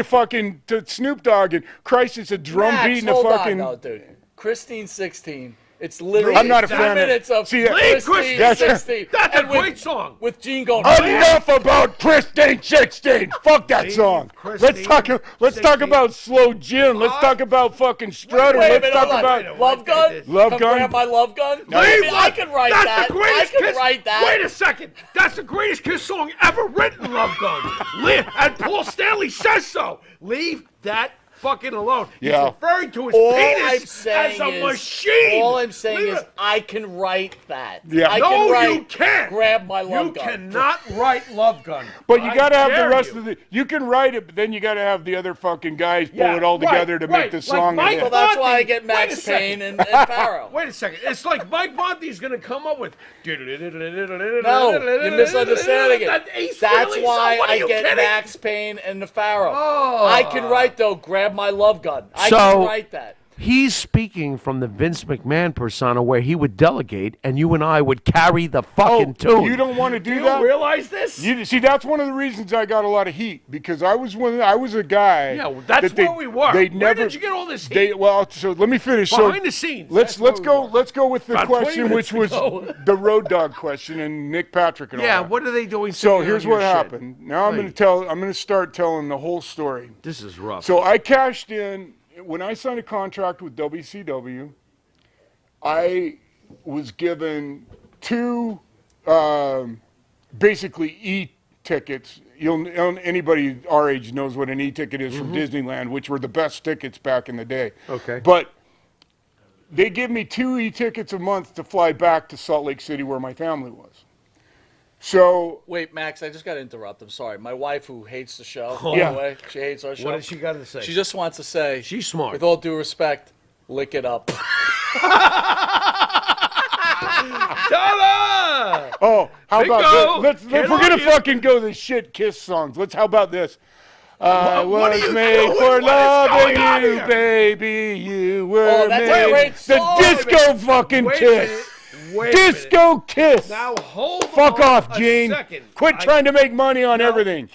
to Snoop Dogg, and Christ, it's a drum Max, beat and a hold fucking. on, though, dude. Christine 16. It's literally I'm not a 2 fan of it. minutes of See, Christine that's- 16. That's a and with- great song. With Gene going, Enough about Christine 16. Fuck that song. Let's talk about Slow Jim. Let's talk about fucking Strutter. wait a Let's minute, talk hold on. about Love Gun? Love Come Gun? grab my Love Gun? No. I mean, I can write That's that. the greatest I can Kiss. write that. Wait a second. That's the greatest Kiss song ever written, Love Gun. And Paul Stanley says so. Leave that fucking alone. Yeah. He's referring to his All I'm penis saying as a is, machine. all I'm saying Leave is, it- I can write that. Yeah. I No, can write, you can't. Grab my Love You Gun. cannot write Love Gun. But you got to have the dare rest you. of the. You can write it, but then you got to have the other fucking guys pull Yeah, it all right, together to right. make the Like song. Mike a hit. Well, that's why I Monty- get wait a Max second. Payne and Pharaoh. Wait a second. It's like Mike Monty's going to come up with. No, you're misunderstanding it. That's why I get Max Payne and the Pharaoh. Oh. I can write, though, grab my Love Gun. I So- can write that. He's speaking from the Vince McMahon persona where he would delegate and you and I would carry the fucking tune. You don't want to do You that? realize this? You see, that's one of the reasons I got a lot of heat, because I was a guy. Yeah, well, that's that where we were. They Where never. did you get all this heat? So let me finish. Behind so the scenes. Let's That's where we were. Let's go with the About 20 question, which was minutes ago. the Road Dogg question and Nick Patrick and all Yeah, that. what are they doing? So singing here's on your what shit? happened. Now I'm Please. going to start telling the whole story. This is rough. So I cashed in when I signed a contract with WCW. I was given two, basically e-tickets. Anybody our age knows what an e-ticket is from Disneyland, which were the best tickets back in the day. Okay. But they give me 2 e-tickets a month to fly back to Salt Lake City, where my family was. So Wait, Max, I just got to interrupt. I'm sorry. My wife, who hates the show, Yeah. by the way, she hates our show. what does she got to say? She just wants to say, She's smart. with all due respect, lick it up. Ta-da! Oh, how Bingo! about this? Get If we're on gonna you. fucking go the shit Kiss songs, how about this? I what are was you made doing? for What is going on loving you, here? baby. You were Oh, that's a made. great The song. disco fucking Wait a Kiss. minute. Wait a minute. Disco Kiss. Now hold Fuck on off, a Gene. second. Quit trying to make money on everything.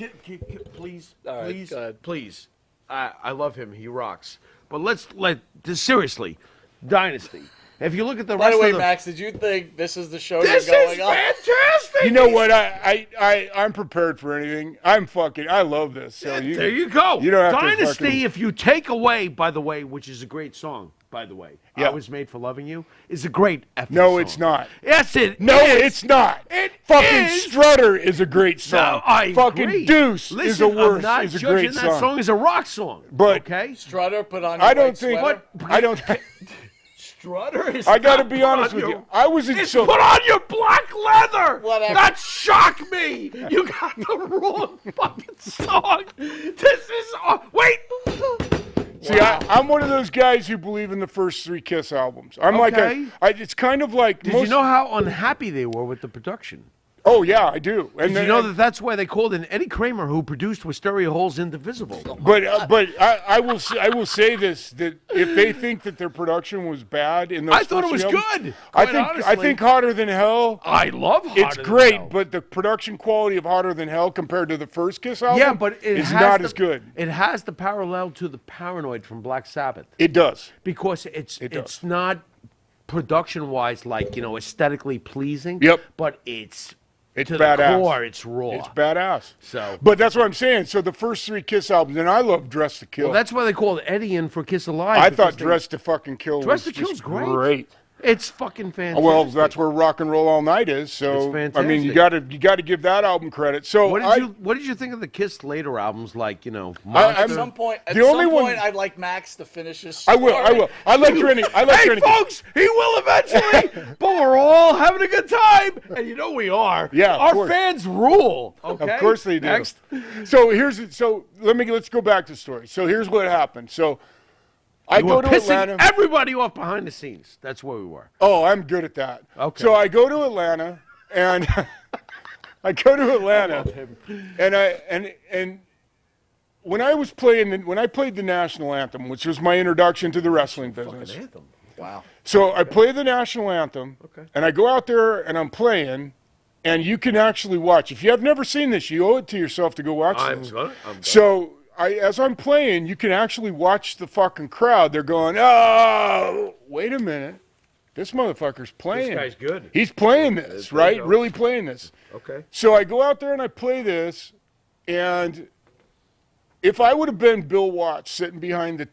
Please, All right, please, go ahead. please. I love him. He rocks. But let's seriously, Dynasty. If you look at the By rest the way, of the... Max, did you think this is the show This you're is going on? fantastic! You know what? I'm prepared for anything. I love this. So There you go. You don't have Dynasty, to fucking... if you take away, by the way, which is a great song, by the way. Yeah. I Was Made for Loving You is a great effing No, song. it's not. Yes, it No, is. it's not. It fucking is. Strutter is a great song. No, I fucking agree. Deuce Listen, is a I'm worse not is a judging great that song is a rock song. But okay, Strutter, put on your I don't white think sweater. I don't. Strutter is. I got to not be put honest on with your- you. I was in It's so. put on your black leather. Whatever. That shocked me. You got the wrong fucking song. This is. Wait. See, I'm one of those guys who believe in the first 3 Kiss albums. I'm Okay. it's kind of like. Did you know how unhappy they were with the production? Oh yeah, I do. Did you know that that's why they called in Eddie Kramer, who produced With Stereo Holes Indivisible? But I will say this, that if they think that their production was bad in those I thought it was first albums, good. I Quite think Hotter Than Hell. I love Hotter It's Than great, Hell. but the production quality of Hotter Than Hell compared to the first Kiss album, Yeah, but it is has not the- as good. It has the parallel to the Paranoid from Black Sabbath It does. because it's does. not production-wise like aesthetically pleasing. Yep. But it's It's to badass. the core, it's raw. It's badass. So, But that's what I'm saying. So the first 3 Kiss albums, and I love Dress to Kill. well, that's why they called Eddie in for Kiss Alive. I because thought Dress to fucking Kill Dress was to Kill's just great. great. It's fucking fantastic. Well, that's where Rock and Roll All Night is. So It's I mean, you fantastic. got to give that album credit. So What did you think of the Kiss later albums, like I'm- At Monster? some point, one- I'd like Max to finish his I story. will. I like Trini. Hey, folks, he will eventually, but we're all having a good time, and you know we are. Yeah, of our course. fans rule. Okay, Of course they do. Next. So let's go back to the story. So here's what happened. So I You go were to pissing Atlanta. everybody off behind the scenes. That's where we were. Oh, I'm good at that. Okay. So I go to Atlanta, and I go to Atlanta, and when I played the national anthem, which was my introduction to the wrestling business. Anthem. Wow. So I play the national anthem, and I go out there and I'm playing, and you can actually watch. If you have never seen this, you owe it to yourself to go watch this. So as I'm playing, you can actually watch the fucking crowd. They're going, oh, wait a minute. This motherfucker's playing. This guy's good. He's playing this, right? Really playing this. Okay. So I go out there and I play this, and if I would have been Bill Watts sitting behind the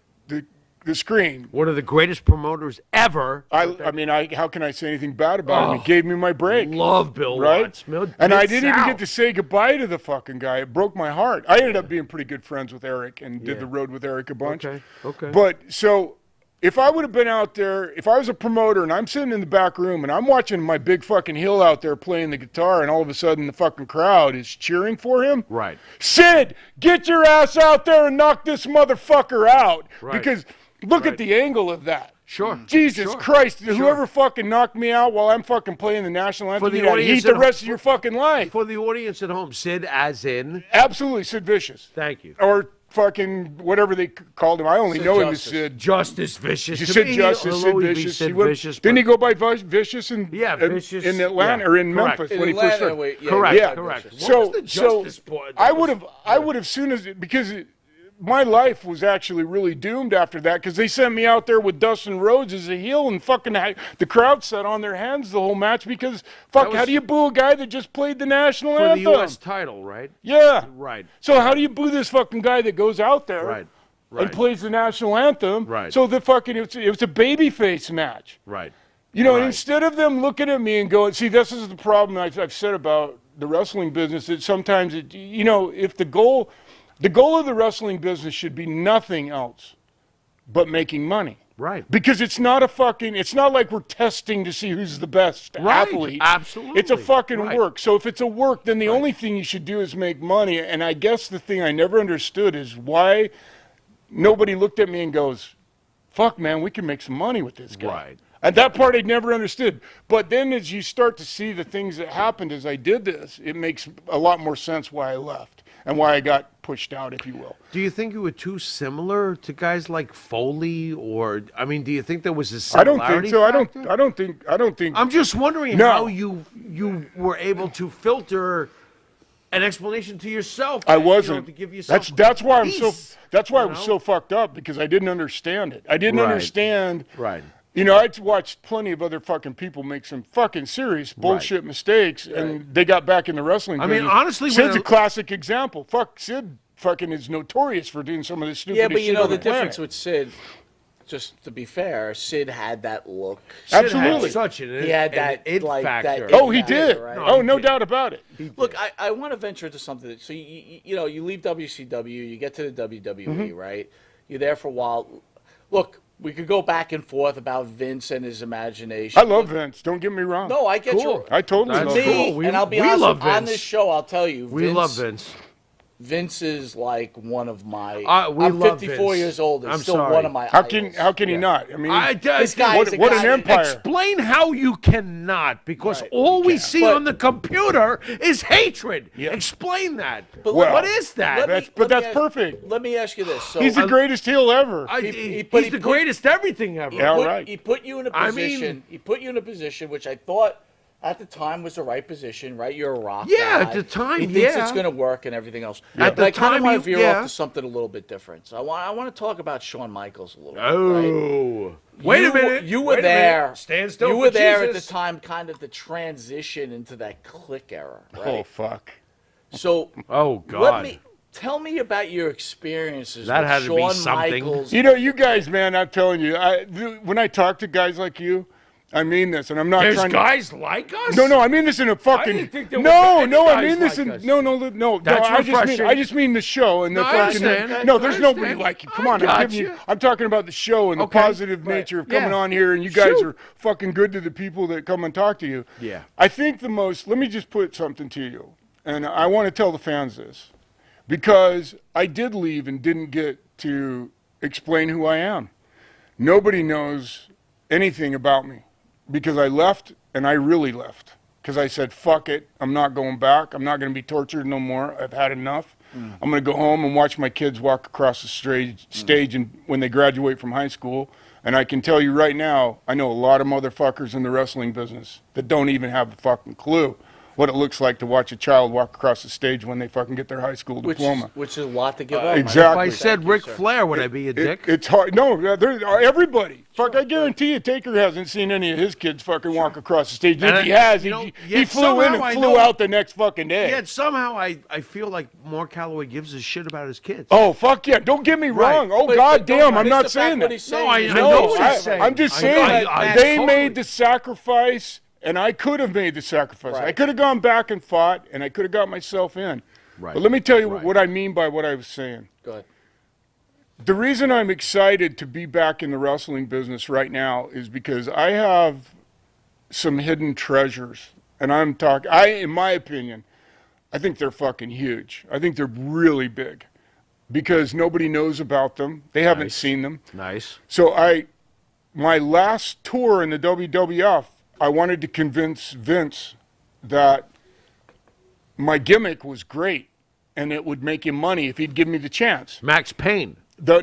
screen, One of the greatest promoters ever. I mean, how can I say anything bad about him? He gave me my break. Love Bill Right? Watts. And I didn't even get to say goodbye to the fucking guy. It broke my heart. I ended up being pretty good friends with Eric and did the road with Eric a bunch. Okay. But so if I would have been out there, if I was a promoter and I'm sitting in the back room and I'm watching my big fucking heel out there playing the guitar and all of a sudden the fucking crowd is cheering for him. Right. Sid, get your ass out there and knock this motherfucker out. Right. Because look at the angle of that. Sure. Jesus Sure. Christ, Sure. whoever fucking knocked me out while I'm fucking playing the national anthem, the you gotta audience eat the at rest of your fucking life. For the audience at home, Sid as in. Absolutely, Sid Vicious. Thank you. Or fucking whatever they called him. I only Sid know him as Justice. Sid. Justice Vicious. You To said me, Justice, he'll Sid always be Vicious. Sid He went- Vicious, didn't he but- go by Vicious in, Vicious. in Atlanta or in correct. Memphis In when he Atlanta, first started? wait, yeah, Correct, Yeah. correct. What So, was the Justice part? I would have soon as because my life was actually really doomed after that because they sent me out there with Dustin Rhodes as a heel and fucking the crowd sat on their hands the whole match because fuck, how do you boo a guy that just played the national For anthem? the U.S. title, right? Yeah. Right. So how do you boo this fucking guy that goes out there Right. and plays the national anthem? Right. So the fucking it was a babyface match. Right. You know, Right. instead of them looking at me and going, see, this is the problem I've said about the wrestling business. That sometimes if the goal of the wrestling business should be nothing else but making money. Right. Because it's not like we're testing to see who's the best athlete. Absolutely. It's a fucking Right. work. So if it's a work, then the only thing you should do is make money. And I guess the thing I never understood is why nobody looked at me and goes, fuck, man, we can make some money with this guy. Right. And that part I'd never understood. But then as you start to see the things that happened as I did this, it makes a lot more sense why I left and why I got pushed out, if you will. Do you think you were too similar to guys like Foley, or do you think there was a I don't similarity? think so. factor? I don't think. I'm just wondering No. how you were able to filter an explanation to yourself. I wasn't. To give yourself That's why I'm so. peace, That's why I you was know? so fucked up because I didn't understand it. I didn't Right. understand Right. You know, I'd watched plenty of other fucking people make some fucking serious bullshit mistakes, and they got back in the wrestling business. I mean, honestly, Sid's a classic example. Sid fucking is notorious for doing some of this stupid shit. Yeah, but you know the planet. difference with Sid. Just to be fair, Sid had that look. Absolutely. Sid had such an he had that it like factor. that. Oh, he did. Right? Oh, no doubt about it. Look, I want to venture into something. So you know, you leave WCW, you get to the WWE, right? You're there for a while. Look, we could go back and forth about Vince and his imagination. I love Vince. Don't get me wrong. No, I get you. I totally That's love Me, Vince. and I'll be we honest, love on Vince. this show, I'll tell you, We love Vince. Vince is like one of my. We I'm love 54 Vince. years old. And I'm still sorry. one of my. How idols. can he not? I mean, This guy is a what guy an empire. Explain how you cannot, because Right. all we see But- on the computer is hatred. Yeah. Explain that. But Well, what is that? That's perfect. Let me ask you this. So He's the greatest heel ever. He's but the greatest everything ever. Yeah, right. He put you in a I position. mean- he put you in a position which I thought at the time was the right position. Right, you're a rock. Yeah, guy. at the time, he thinks yeah. it's going to work and everything else. At the but I kind time, of want to you- veer yeah. off to something a little bit different. So I want to talk about Shawn Michaels a little bit. Oh, Right? wait a minute. You Wait were a there. minute. Stand still. You for were there at the Jesus. time, kind of the transition into that click era. Right. Oh, fuck. So Oh God. tell me about your experiences That with had to be Shawn something. Michaels. You know, you guys, man, I'm telling you, when I talk to guys like you, I mean this, and I'm not There's trying guys like us? No, I mean this in a fucking. didn't think there No, were any I guys mean this like in. us. No. That's I refreshing. just mean the show and the No, I fucking. understand. No, there's I nobody understand. like you. Come I on, I'm got giving you. you. I'm talking about the show and the Okay. positive nature of coming Yeah. on here, and you guys Shoot. are fucking good to the people that come and talk to you. Yeah. I think the most. Let me just put something to you, and I want to tell the fans this, because I did leave and didn't get to explain who I am. Nobody knows anything about me because I left, and I really left because I said, fuck it, I'm not going back. I'm not going to be tortured no more. I've had enough. I'm going to go home and watch my kids walk across the stage and when they graduate from high school. And I can tell you right now, I know a lot of motherfuckers in the wrestling business that don't even have a fucking clue what it looks like to watch a child walk across the stage when they fucking get their high school diploma. Which is a lot to give up. exactly. If I said Ric Flair, would I be a dick? It's hard. No, everybody. Fuck, I guarantee you, Taker hasn't seen any of his kids fucking walk across the stage. If he has, he yet flew in somehow I and flew know- out the next fucking day. Yet somehow I feel like Mark Calloway gives a shit about his kids. Oh, fuck yeah. Don't get me Right. wrong. Oh, But god don't damn, I'm miss not the fact saying what that. he's saying. No, I He's know not what saying he's saying. I'm just I- saying I- that I they totally- made the sacrifice, and I could have made the sacrifice. Right. I could have gone back and fought, and I could have got myself in. Right. But let me tell you Right. what I mean by what I was saying. Go ahead. The reason I'm excited to be back in the wrestling business right now is because I have some hidden treasures. And in my opinion, I think they're fucking huge. I think they're really big because nobody knows about them. They haven't Nice. seen them. Nice. So my last tour in the WWF, I wanted to convince Vince that my gimmick was great and it would make him money if he'd give me the chance. Max Payne. The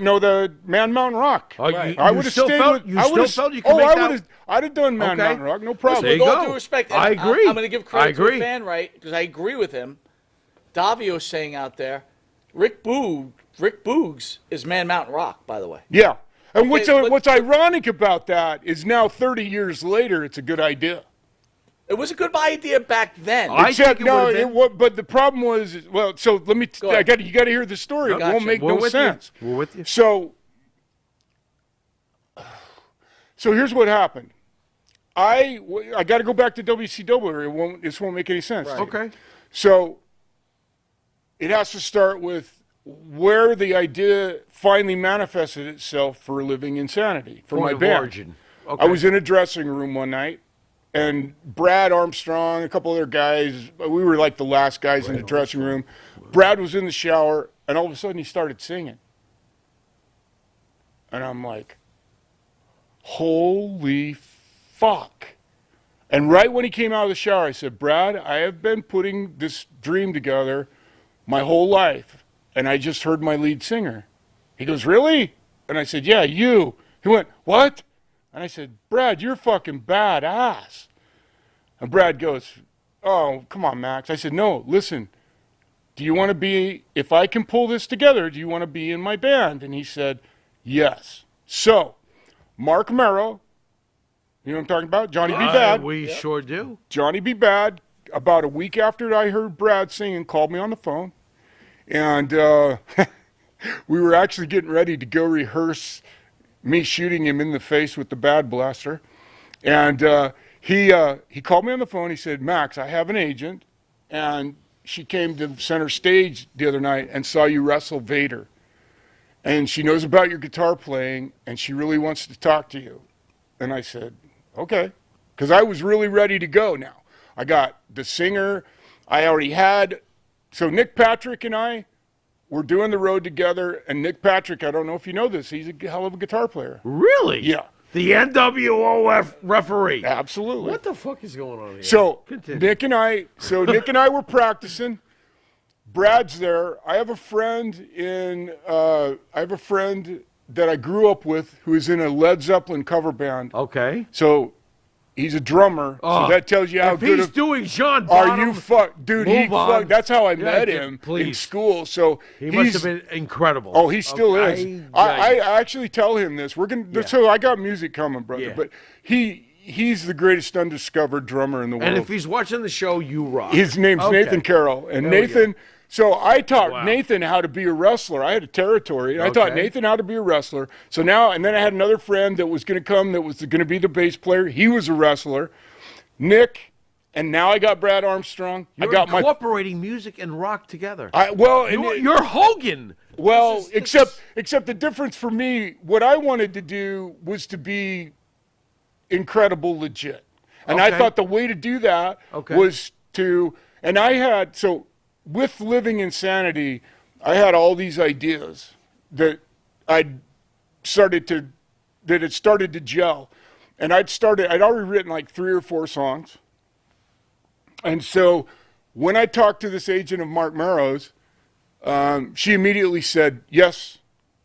Man Mountain Rock. Oh, you- I you would have still stayed felt- with. you I still would've- felt you could make that- I'd have done Man Okay. Mountain Rock, no Listen, problem. There you with all go. due respect, I and agree. I'm going to give credit I to agree. a fan, right? Because I agree with him. Davio's saying out there, Rick Boogs is Man Mountain Rock, by the way. Yeah. And Okay, what's ironic about that is now 30 years later, it's a good idea. It was a good idea back then. I Except think it would've been- but the problem was, well, so let me. Go ahead. You got to hear the story. It Gotcha. won't make We're no with sense. you. We're with you. So here's what happened. I got to go back to WCW. Or this won't make any sense. Okay. So it has to start with where the idea finally manifested itself for Living Insanity for Point my of band. origin. Okay. I was in a dressing room one night, and Brad Armstrong, a couple other guys, we were like the last guys in the dressing room. Brad was in the shower, and all of a sudden he started singing. And I'm like, holy fuck. And right when he came out of the shower, I said, Brad, I have been putting this dream together my whole life, and I just heard my lead singer. He goes, really? And I said, yeah, you. He went, what? And I said, Brad, you're fucking badass. And Brad goes, oh, come on, Max. I said, no, listen, do you want to be, if I can pull this together, do you want to be in my band? And he said, yes. So, Mark Merrow You know what I'm talking about? Johnny B. Bad. We sure do. Johnny B. Bad, about a week after I heard Brad singing, called me on the phone. And we were actually getting ready to go rehearse me shooting him in the face with the Bad Blaster. And he called me on the phone. He said, Max, I have an agent. And she came to center stage the other night and saw you wrestle Vader. And she knows about your guitar playing, and she really wants to talk to you. And I said, okay. Because I was really ready to go now. I got the singer. I already had. So Nick Patrick and I were doing the road together. And Nick Patrick, I don't know if you know this, he's a hell of a guitar player. Really? Yeah. The NWO referee. Absolutely. What the fuck is going on here? So Continue. Nick and I were practicing. Brad's there. I have a friend that I grew up with who is in a Led Zeppelin cover band. Okay. So he's a drummer. So that tells you how if good he's of, doing John are Bonham, you fuck, dude? move on. That's how I met him in school. So he must have been incredible. Oh, he still is. I actually tell him this. We're gonna. So I got music coming, brother. Yeah. But he's the greatest undiscovered drummer in the world. And if he's watching the show, you rock. His name's Nathan Carroll, and Nathan. So I taught Nathan how to be a wrestler. I had a territory, and I taught Nathan how to be a wrestler. So now, and then I had another friend that was going to come that was going to be the bass player. He was a wrestler. Nick, and now I got Brad Armstrong. You're I got incorporating music and rock together. You're Hogan. Well, except the difference for me, what I wanted to do was to be incredible legit. And I thought the way to do that was to, and I had, so with Living Insanity, I had all these ideas that it started to gel. And I'd already written like 3 or 4 songs. And so when I talked to this agent of Mark Marrow's, she immediately said, yes,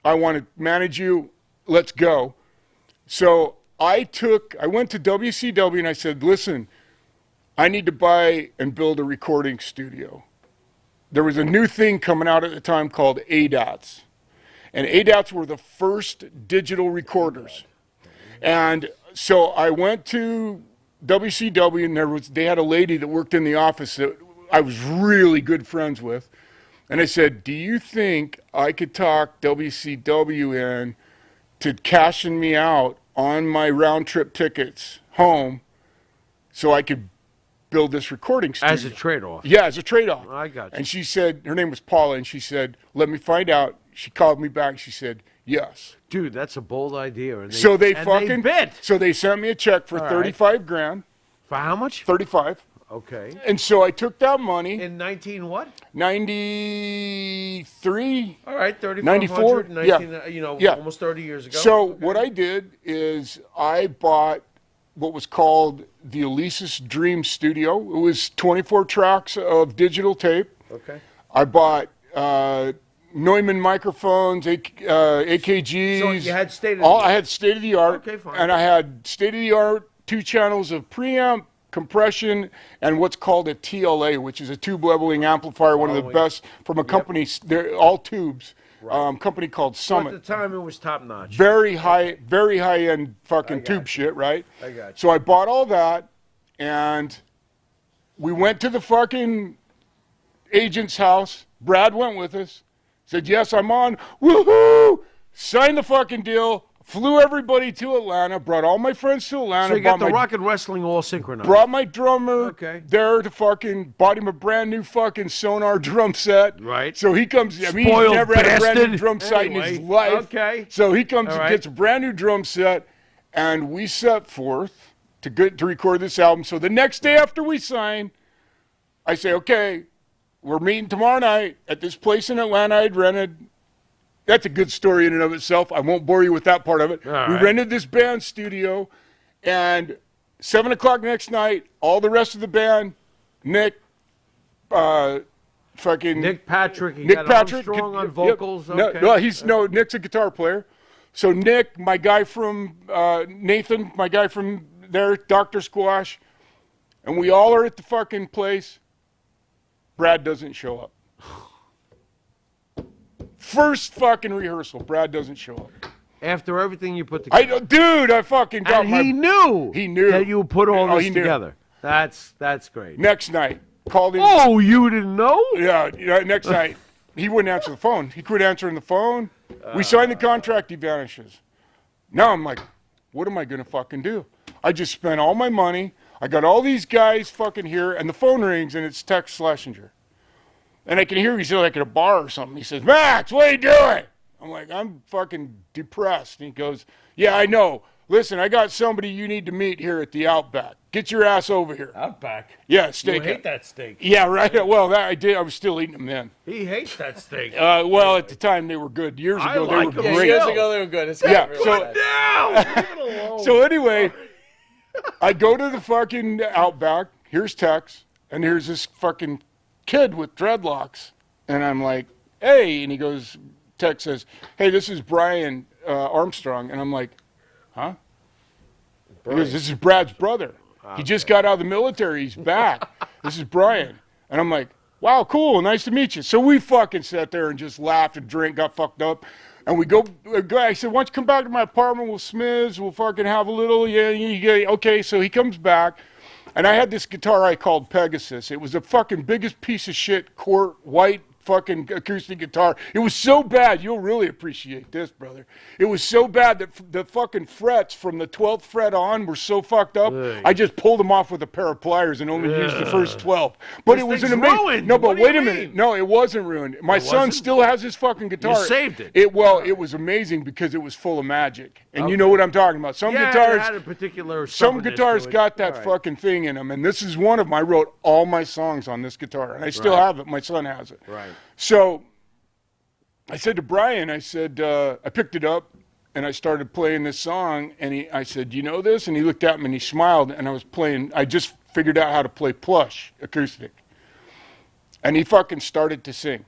I want to manage you. Let's go. So I went to WCW and I said, listen, I need to buy and build a recording studio. There was a new thing coming out at the time called ADATs. And ADATs were the first digital recorders. And so I went to WCW, and they had a lady that worked in the office that I was really good friends with. And I said, do you think I could talk WCW in to cashing me out on my round trip tickets home so I could build this recording studio? As a trade-off. Yeah, as a trade-off. I got you. And she said, her name was Paula, and she said, let me find out. She called me back. She said, yes. Dude, that's a bold idea. And they bid. So they sent me a check for $35,000. For how much? 35. Okay. And so I took that money. In 19 what? 93. All right, 94. 19, almost 30 years ago. So what I did is I bought what was called the Elise's Dream Studio. It was 24 tracks of digital tape. Okay. I bought Neumann microphones, AKGs. So you had state-of-the-art. I had state-of-the-art. Okay, fine. And I had state-of-the-art 2 channels of preamp, compression, and what's called a TLA, which is a tube leveling amplifier, one of the best from a company. They're all tubes. Company called Summit. At the time, it was top notch. Very high end fucking tube shit, right? I got you. So I bought all that, and we went to the fucking agent's house. Brad went with us. Said, yes, I'm on. Woohoo! Signed the fucking deal. Flew everybody to Atlanta. Brought all my friends to Atlanta. So you got the rock and wrestling all synchronized. Brought my drummer there to fucking, bought him a brand new fucking Sonar drum set. Right. So he comes, I mean, Spoiled he's never had a brand new bastard. drum set in his life. Okay. So he comes and gets a brand new drum set, and we set forth to record this album. So the next day after we sign, I say, okay, we're meeting tomorrow night at this place in Atlanta I'd rented. That's a good story in and of itself. I won't bore you with that part of it. We rented this band studio, and 7 o'clock next night, all the rest of the band, Nick, Nick Patrick, Armstrong on vocals. Yep. Nick's a guitar player. So Nick, my guy from Nathan, my guy from there, Dr. Squash, and we all are at the fucking place. Brad doesn't show up. First fucking rehearsal, Brad doesn't show up. After everything you put together. Dude, I fucking got and he knew. He knew that you put all this he knew. together. That's great. Next night, called him. Oh, you didn't know? Yeah, next night, he wouldn't answer the phone. He quit answering the phone. We signed the contract, he vanishes. Now I'm like, what am I going to fucking do? I just spent all my money. I got all these guys fucking here, and the phone rings, and it's Tex Schlesinger. And I can hear he's like at a bar or something. He says, Max, what are you doing? I'm like, I'm fucking depressed. And he goes, yeah, I know. Listen, I got somebody you need to meet here at the Outback. Get your ass over here. Outback? Yeah, steak. You hate that steak. Yeah, right. Well, that I did. I was still eating them then. He hates that steak. Well, at the time they were good. Years ago they were great. Years ago they were good. It's yeah. So, so anyway, I go to the fucking Outback. Here's Tex, and here's this fucking kid with dreadlocks, and I'm like, hey, and he goes, Tex says, hey, this is Brian Armstrong, and I'm like, huh? He goes, this is Brad's brother. He just got out of the military. He's back. This is Brian. And I'm like, wow, cool. Nice to meet you. So we fucking sat there and just laughed and drank, got fucked up. And we go, I said, why don't you come back to my apartment? We'll smiz. We'll fucking have a little. Yeah. Okay. So he comes back. And I had this guitar I called Pegasus. It was the fucking biggest piece of shit, white fucking acoustic guitar. It was so bad, you'll really appreciate this, brother. It was so bad that the fucking frets from the 12th fret on were so fucked up, I just pulled them off with a pair of pliers and only used the first 12. But it was an amazing... ruined. No, but What do wait you a minute. mean? No, it wasn't ruined. My son still has his fucking guitar. You saved it. It was amazing because it was full of magic. And you know what I'm talking about. Some guitars... it had a particular Some stubbornness guitars to it. got that All right. fucking thing in them, and this is one of them. I wrote all my songs on this guitar, and I still have it. My son has it. Right. So I said to Brian, I said, I picked it up, and I started playing this song, and I said, you know this? And he looked at me, and he smiled, and I just figured out how to play plush acoustic. And he fucking started to sing.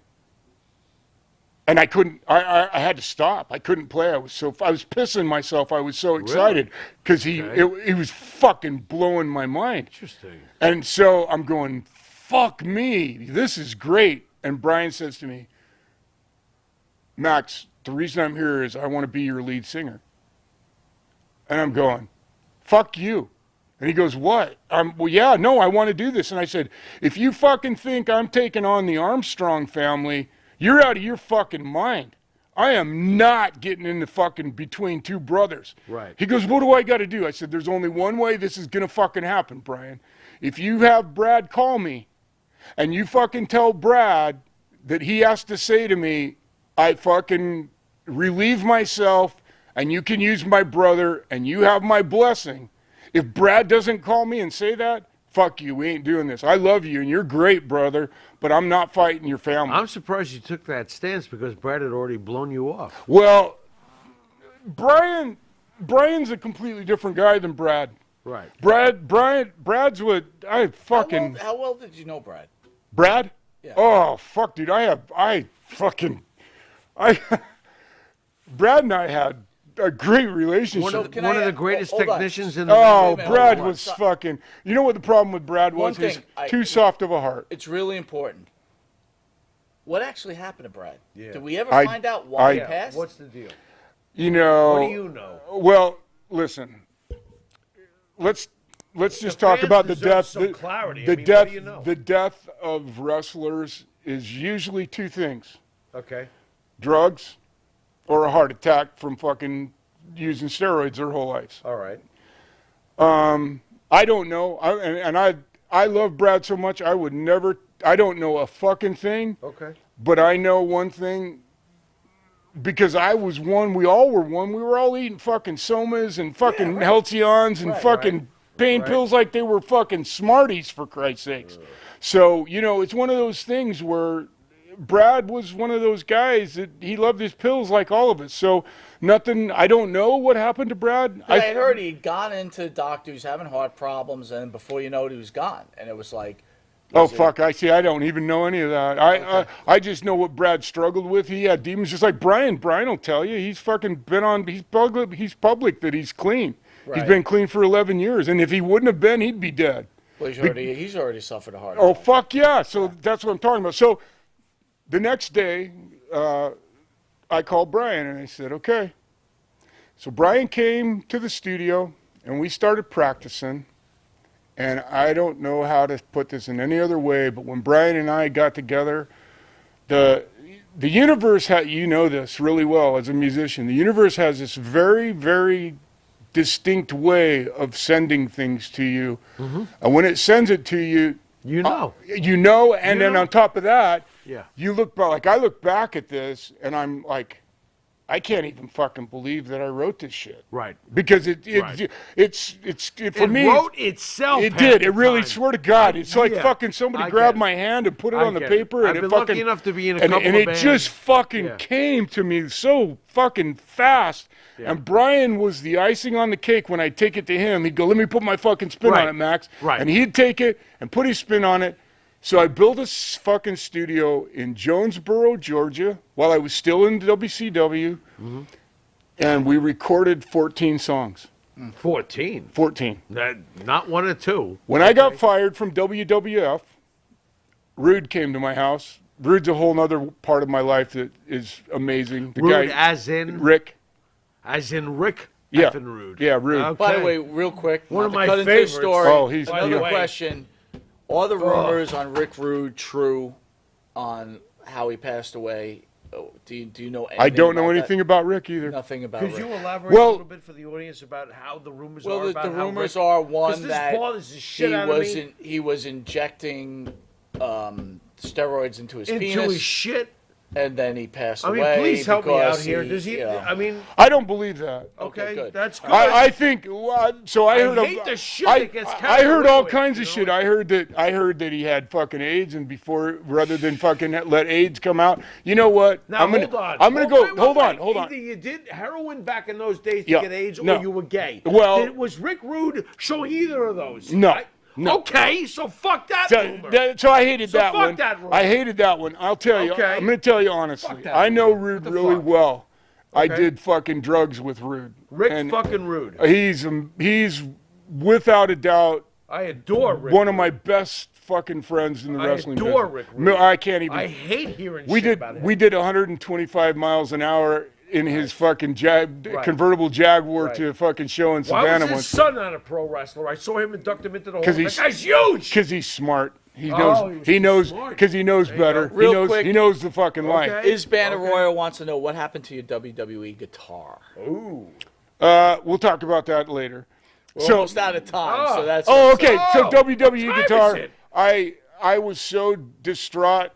And I couldn't, I had to stop. I couldn't play. I was pissing myself. I was so excited because he was fucking blowing my mind. Interesting. And so I'm going, fuck me, this is great. And Brian says to me, Max, the reason I'm here is I want to be your lead singer. And I'm going, fuck you. And he goes, what? Well, yeah, no, I want to do this. And I said, if you fucking think I'm taking on the Armstrong family, you're out of your fucking mind. I am not getting in the fucking between two brothers. Right. He goes, what do I got to do? I said, there's only one way this is going to fucking happen, Brian. If you have Brad call me and you fucking tell Brad that he has to say to me, I fucking relieve myself and you can use my brother and you have my blessing. If Brad doesn't call me and say that, fuck you, we ain't doing this. I love you and you're great, brother, but I'm not fighting your family. I'm surprised you took that stance because Brad had already blown you off. Well, Brian's a completely different guy than Brad. Right. Brad's what I fucking... How well did you know Brad? Brad? Yeah. Oh, fuck, dude, Brad and I had a great relationship. One of the greatest hold on. technicians in the Oh, Wait a minute, Brad hold on. was fucking... You know what the problem with Brad was? One He's thing, too soft of a heart. It's really important. What actually happened to Brad? Yeah. Did we ever find out why he passed? What's the deal? You know... What do you know? Well, listen. Let's just talk fans about the deserve death. some clarity. I The mean, death. what do you know? The death of wrestlers is usually two things: Okay. drugs, or a heart attack from fucking using steroids their whole lives. All right. I don't know. I love Brad so much. I would never. I don't know a fucking thing. Okay. But I know one thing. Because I was one, we all were one. We were all eating fucking Somas and fucking Halcyons and fucking pain pills like they were fucking Smarties, for Christ's sakes. So, you know, it's one of those things where Brad was one of those guys that he loved his pills like all of us. So nothing, I don't know what happened to Brad. I had heard he'd gone into doctors having heart problems, and before you know it, he was gone. And it was like... Oh, fuck, I see. I don't even know any of that. I just know what Brad struggled with. He had demons just like Brian. Brian will tell you. He's fucking been on, he's public that he's clean. Right. He's been clean for 11 years. And if he wouldn't have been, he'd be dead. Well, he's already suffered a heart Oh, attack. fuck yeah. So that's what I'm talking about. So the next day, I called Brian and I said, okay. So Brian came to the studio, and we started practicing. And I don't know how to put this in any other way, but when Brian and I got together, the universe, you know this really well as a musician, the universe has this very, very distinct way of sending things to you. And when it sends it to you, you know, and then on top of that, yeah, you look back, like I look back at this and I'm like, I can't even fucking believe that I wrote this shit. Right. Because it's for me. It wrote itself. It did. It really, swear to God, it's like yeah, fucking somebody grabbed my hand and put it on the paper, I've and been it fucking. lucky enough to be in a couple and of it bands. just fucking came to me so fucking fast. Yeah. And Brian was the icing on the cake when I'd take it to him. He'd go, "Let me put my fucking spin on it, Max." Right. And he'd take it and put his spin on it. So I built a fucking studio in Jonesboro, Georgia, while I was still in WCW. And we recorded 14 songs. 14? 14. Not one or two. When I got fired from WWF, Rude came to my house. Rude's a whole nother part of my life that is amazing. The Rude guy, as in? Rick. As in Rick? Yeah. Effing Rude. Yeah, Rude. Okay. By the way, real quick, One of not to my cut into favorites. the story. Oh, he's another beautiful. question. Are the rumors on Rick Rude true on how he passed away? Do you know anything I don't know about anything that? about Rick either. Nothing about Could Rick. you elaborate Well- a little bit for the audience about how the rumors Well, are the about how rumors Rick, are 'cause one this that bothers the shit out of me. he was injecting steroids into his Into penis, his shit. and then he passed I mean, away. please help me out because here. Does he? you know- I mean, I don't believe that. okay, good. that's good. I think so. I heard hate the shit I, that gets I carried heard away all with, kinds you of know? shit. I heard that he had fucking AIDS, and before rather than fucking let AIDS come out, you know what? Now, I'm gonna wait, hold on. Either you did heroin back in those days to Yeah, get AIDS, no. or you were gay. Well- was Rick Rude showing either of those? No, right? no. Okay, so fuck that So, rumor. so I hated So that fuck one. that rumor. I hated that one. I'll tell you. Okay. I'm going to tell you honestly. that I know rumor. Rude What the really fuck? well. I Okay. did fucking drugs with Rude. Rick And fucking Rude. He's without a doubt I adore Rick. one of Rude. my best fucking friends in the I wrestling adore business. Rick Rude. I can't even. I hate hearing we shit did about him. we did 125 miles an hour in his fucking convertible Jaguar Right. to a fucking show in Why Savannah was his once. son not a pro wrestler? I saw him induct him into the hall. Because That he's guy's huge. Because he's smart. He Oh, knows. He knows. smart. Because he knows better. Real he knows. quick. He knows the fucking life. Okay. Is Banner Royal wants to know what happened to your WWE guitar. Ooh. We'll talk about that later. We're So. almost out of time, so that's. Oh, okay. So Oh, WWE what time guitar. is it? I was so distraught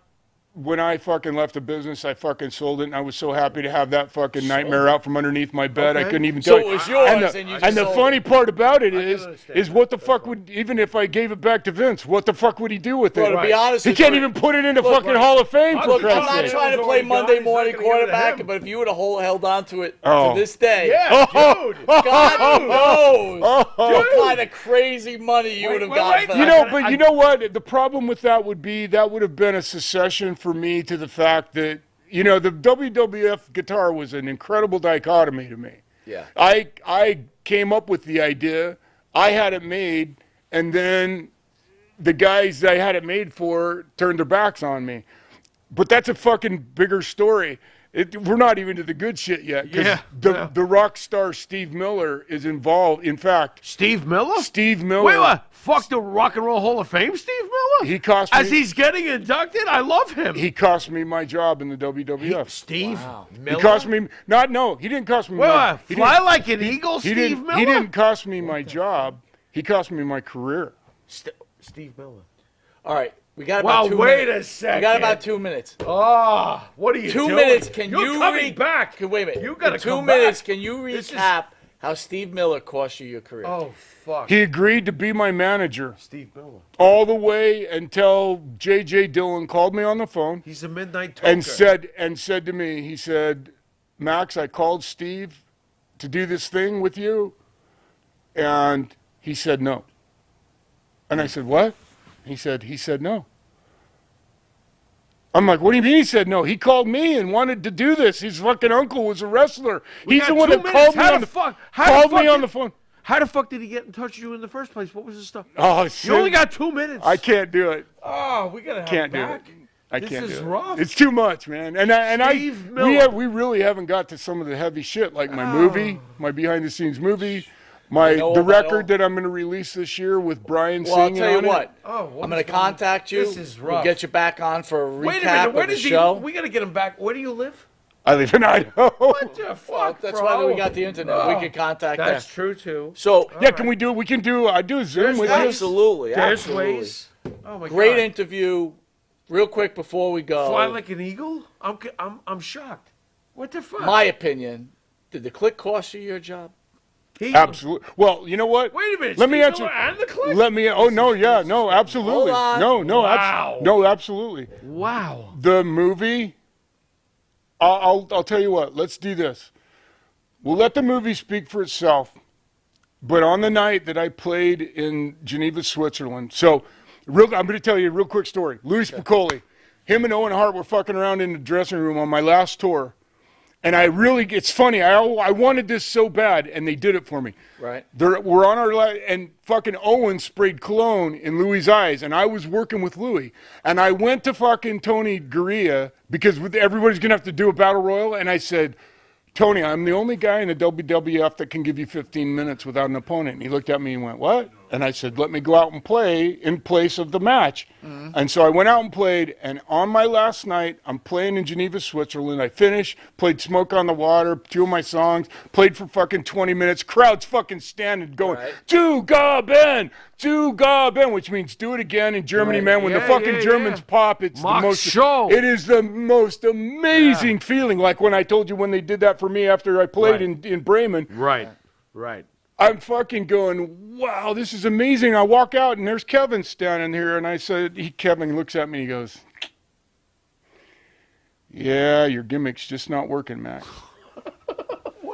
when I fucking left the business. I fucking sold it, and I was so happy to have that fucking nightmare out from underneath my bed. I Okay. couldn't even So tell it you. was yours, and and you the, just and the sold funny it. part about it can is understand what the fuck would, even if I gave it back to Vince, what the fuck would he do with it? Well, to be honest He with can't you- even put it in the Look, fucking Hall of Fame, for Look, I'm Christ's not sake. trying to He's play already Monday gone. He's morning not gonna give it to quarterback, him. but if you would have held on to it Oh. to this day, Yeah, dude. God knows what Oh. kind of crazy money you would have wait, gotten. wait. for You that. know, but you know what? The problem with that would be that would have been a secession for me to the fact that, you know, the WWF guitar was an incredible dichotomy to me. Yeah. I came up with the idea. I had it made, and then the guys I had it made for turned their backs on me. But that's a fucking bigger story. We're not even to the good shit yet. 'Cause Yeah, the rock star Steve Miller is involved. In fact, Steve Miller? Steve Miller. Wait, what? Fuck the Rock and Roll Hall of Fame, Steve Miller? He cost me. As he's getting inducted? I love him. He cost me my job in the WWF. Steve He Miller? cost me. No, he didn't cost me. Wait, my, what? he Fly didn't- like an eagle, he Steve didn't, Miller? He didn't cost me my job. He cost me my career. Steve Miller. All right, we got Wow, about 2 wait minutes. a second. We got about 2 minutes. Oh, what are you 2 doing? minutes. Can You're you coming back? Wait a minute. You gotta In 2 come minutes. back. Can you This is- recap how Steve Miller cost you your career? Oh, fuck. He agreed to be my manager Steve Miller. all the way until J.J. Dillon called me on the phone He's a midnight toker. and said to me, he said, "Max, I called Steve to do this thing with you," and he said no. And I said, "What?" He said no. I'm like, "What do you mean he said no? He called me and wanted to do this. His fucking uncle was a wrestler. He's got the one 2 that minutes. called me How on the the fuck- how the called fuck me on did- the phone." How the fuck did he get in touch with you in the first place? What was his stuff? Oh, You only got 2 minutes. I can't do it. Oh, we gotta have Can't him do back. it. I This can't is do it. rough. It's too much, man. Steve Miller. We really haven't got to some of the heavy shit, like my movie, my behind the scenes movie, the record that I'm going to release this year with Brian Well, I'll singing tell you on what. it. I'm going to contact you. This is We'll rough. get you back on for a recap Wait a minute. Where of the does show. We got to get him back. Where do you live? I live in Idaho. What the fuck, Well, that's bro? why we got the internet. We could contact That's them. true too. So Yeah, can we do? We can do. I do a Zoom with you. absolutely, There's absolutely. ways. Oh my Great God. interview. Real quick before we go. Fly like an eagle? I'm shocked. What the fuck? My opinion. Did the click cost you your job? Absolutely. Well, you know what? Wait a minute. Let me Steve answer. Miller and the click? Let me. Oh no, yeah, no, absolutely. Hold on. No, Wow. no, absolutely. Wow. The movie. I'll tell you what. Let's do this. We'll let the movie speak for itself. But on the night that I played in Geneva, Switzerland, so I'm going to tell you a real quick story. Louis Piccoli, him and Owen Hart were fucking around in the dressing room on my last tour. And it's funny, I wanted this so bad, and they did it for me. Right. We're on and fucking Owen sprayed cologne in Louis' eyes, and I was working with Louis. And I went to fucking Tony Gurria, because everybody's going to have to do a battle royal, and I said, Tony, I'm the only guy in the WWF that can give you 15 minutes without an opponent. And he looked at me and went, what? And I said, let me go out and play in place of the match. Mm-hmm. And so I went out and played, and on my last night, I'm playing in Geneva, Switzerland. I finished, played Smoke on the Water, 2 of my songs, played for fucking 20 minutes. Crowd's fucking standing going, "Du Ben, which means do it again in Germany, man. When the fucking Germans pop, it's the most show. It is the most amazing feeling. Like when I told you when they did that for me after I played in Bremen. Right. I'm fucking going, wow, this is amazing. I walk out and there's Kevin standing here, and I said, Kevin looks at me and he goes, yeah, your gimmick's just not working, Max.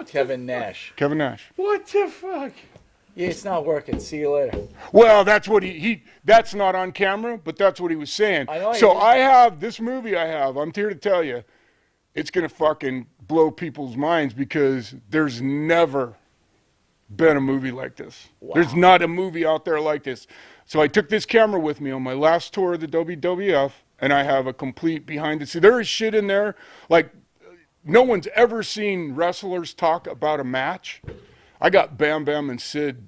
Kevin Nash. Kevin Nash. What the fuck? Yeah, it's not working. See you later. Well, that's what that's not on camera, but that's what he was saying. I know. So I have this movie I'm here to tell you, it's going to fucking blow people's minds because there's never been a movie like this. Wow. There's not a movie out there like this. So I took this camera with me on my last tour of the WWF, and I have a complete behind the scenes. There is shit in there. Like, no one's ever seen wrestlers talk about a match. I got Bam Bam and Sid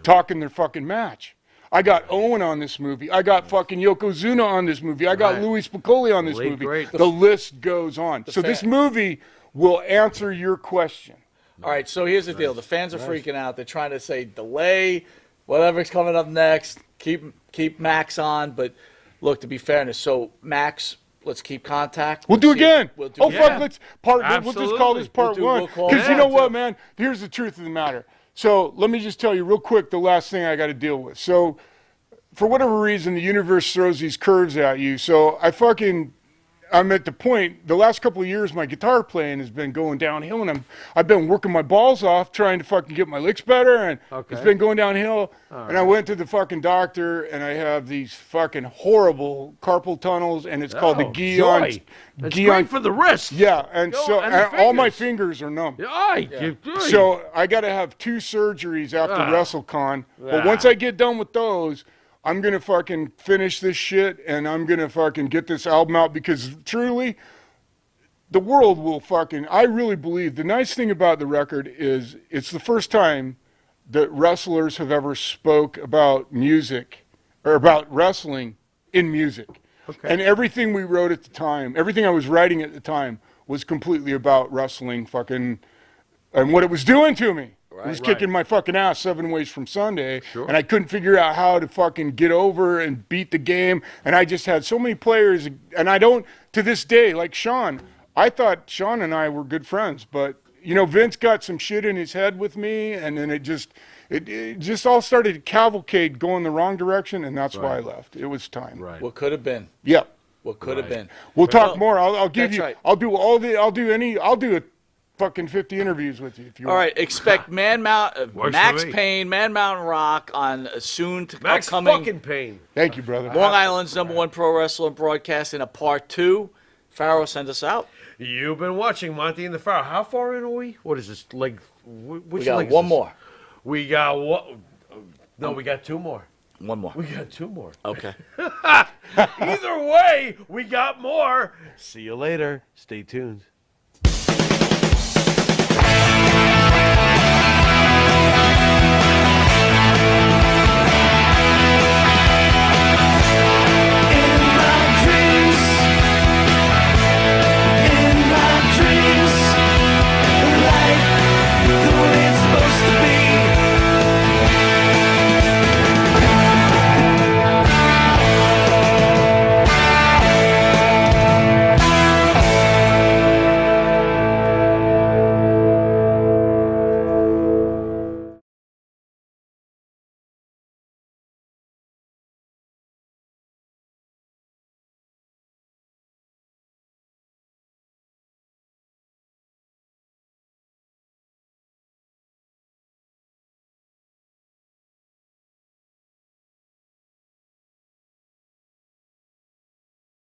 talking their fucking match. I got Owen on this movie. I got fucking Yokozuna on this movie. I got Louis Piccoli on this movie. Great. The list goes on. So this movie will answer your question. All right, so here's the deal. The fans are freaking out. They're trying to say delay, whatever's coming up next. Keep Maxx on, but look, to be fairness, so Maxx, let's keep contact. We'll do again. We'll do fuck, again. we'll just call this part one. Because you know what, man? Here's the truth of the matter. So let me just tell you real quick the last thing I got to deal with. So for whatever reason, the universe throws these curves at you. So I'm at the point, the last couple of years, my guitar playing has been going downhill, and I've been working my balls off trying to fucking get my licks better, and it's been going downhill. And I went to the fucking doctor, and I have these fucking horrible carpal tunnels, and it's called the Guillain. It's great for the wrist. Yeah, and all my fingers are numb. So I got to have 2 surgeries after WrestleCon, but once I get done with those, I'm going to fucking finish this shit, and I'm going to fucking get this album out, because truly, the world will fucking, I really believe, the nice thing about the record is it's the first time that wrestlers have ever spoke about music, or about wrestling in music. Okay. And everything we wrote at the time, everything I was writing at the time was completely about wrestling fucking, and what it was doing to me. It was kicking my fucking ass 7 ways from Sunday, and I couldn't figure out how to fucking get over and beat the game, and I just had so many players, and I don't, to this day, like Sean, I thought Sean and I were good friends, but, you know, Vince got some shit in his head with me, and then it just all started to cavalcade going the wrong direction, and that's why I left. It was time. What could have been. Yep. What could have been. We'll talk more. I'll give you, right. I'll do a fucking 50 interviews with you if you want. All right, expect Maxx Payne, Man Mountain Rock on soon to Max upcoming fucking Payne. Thank you, brother. Long Island's #1 pro wrestler and broadcast in a part 2. Pharaoh, send us out. You've been watching Monte and the Pharaoh. How far in are we? What is this? Like, which we got leg is one this? more. We got one. No, we got 2 more. One more. We got 2 more. Okay. Either way, we got more. See you later. Stay tuned.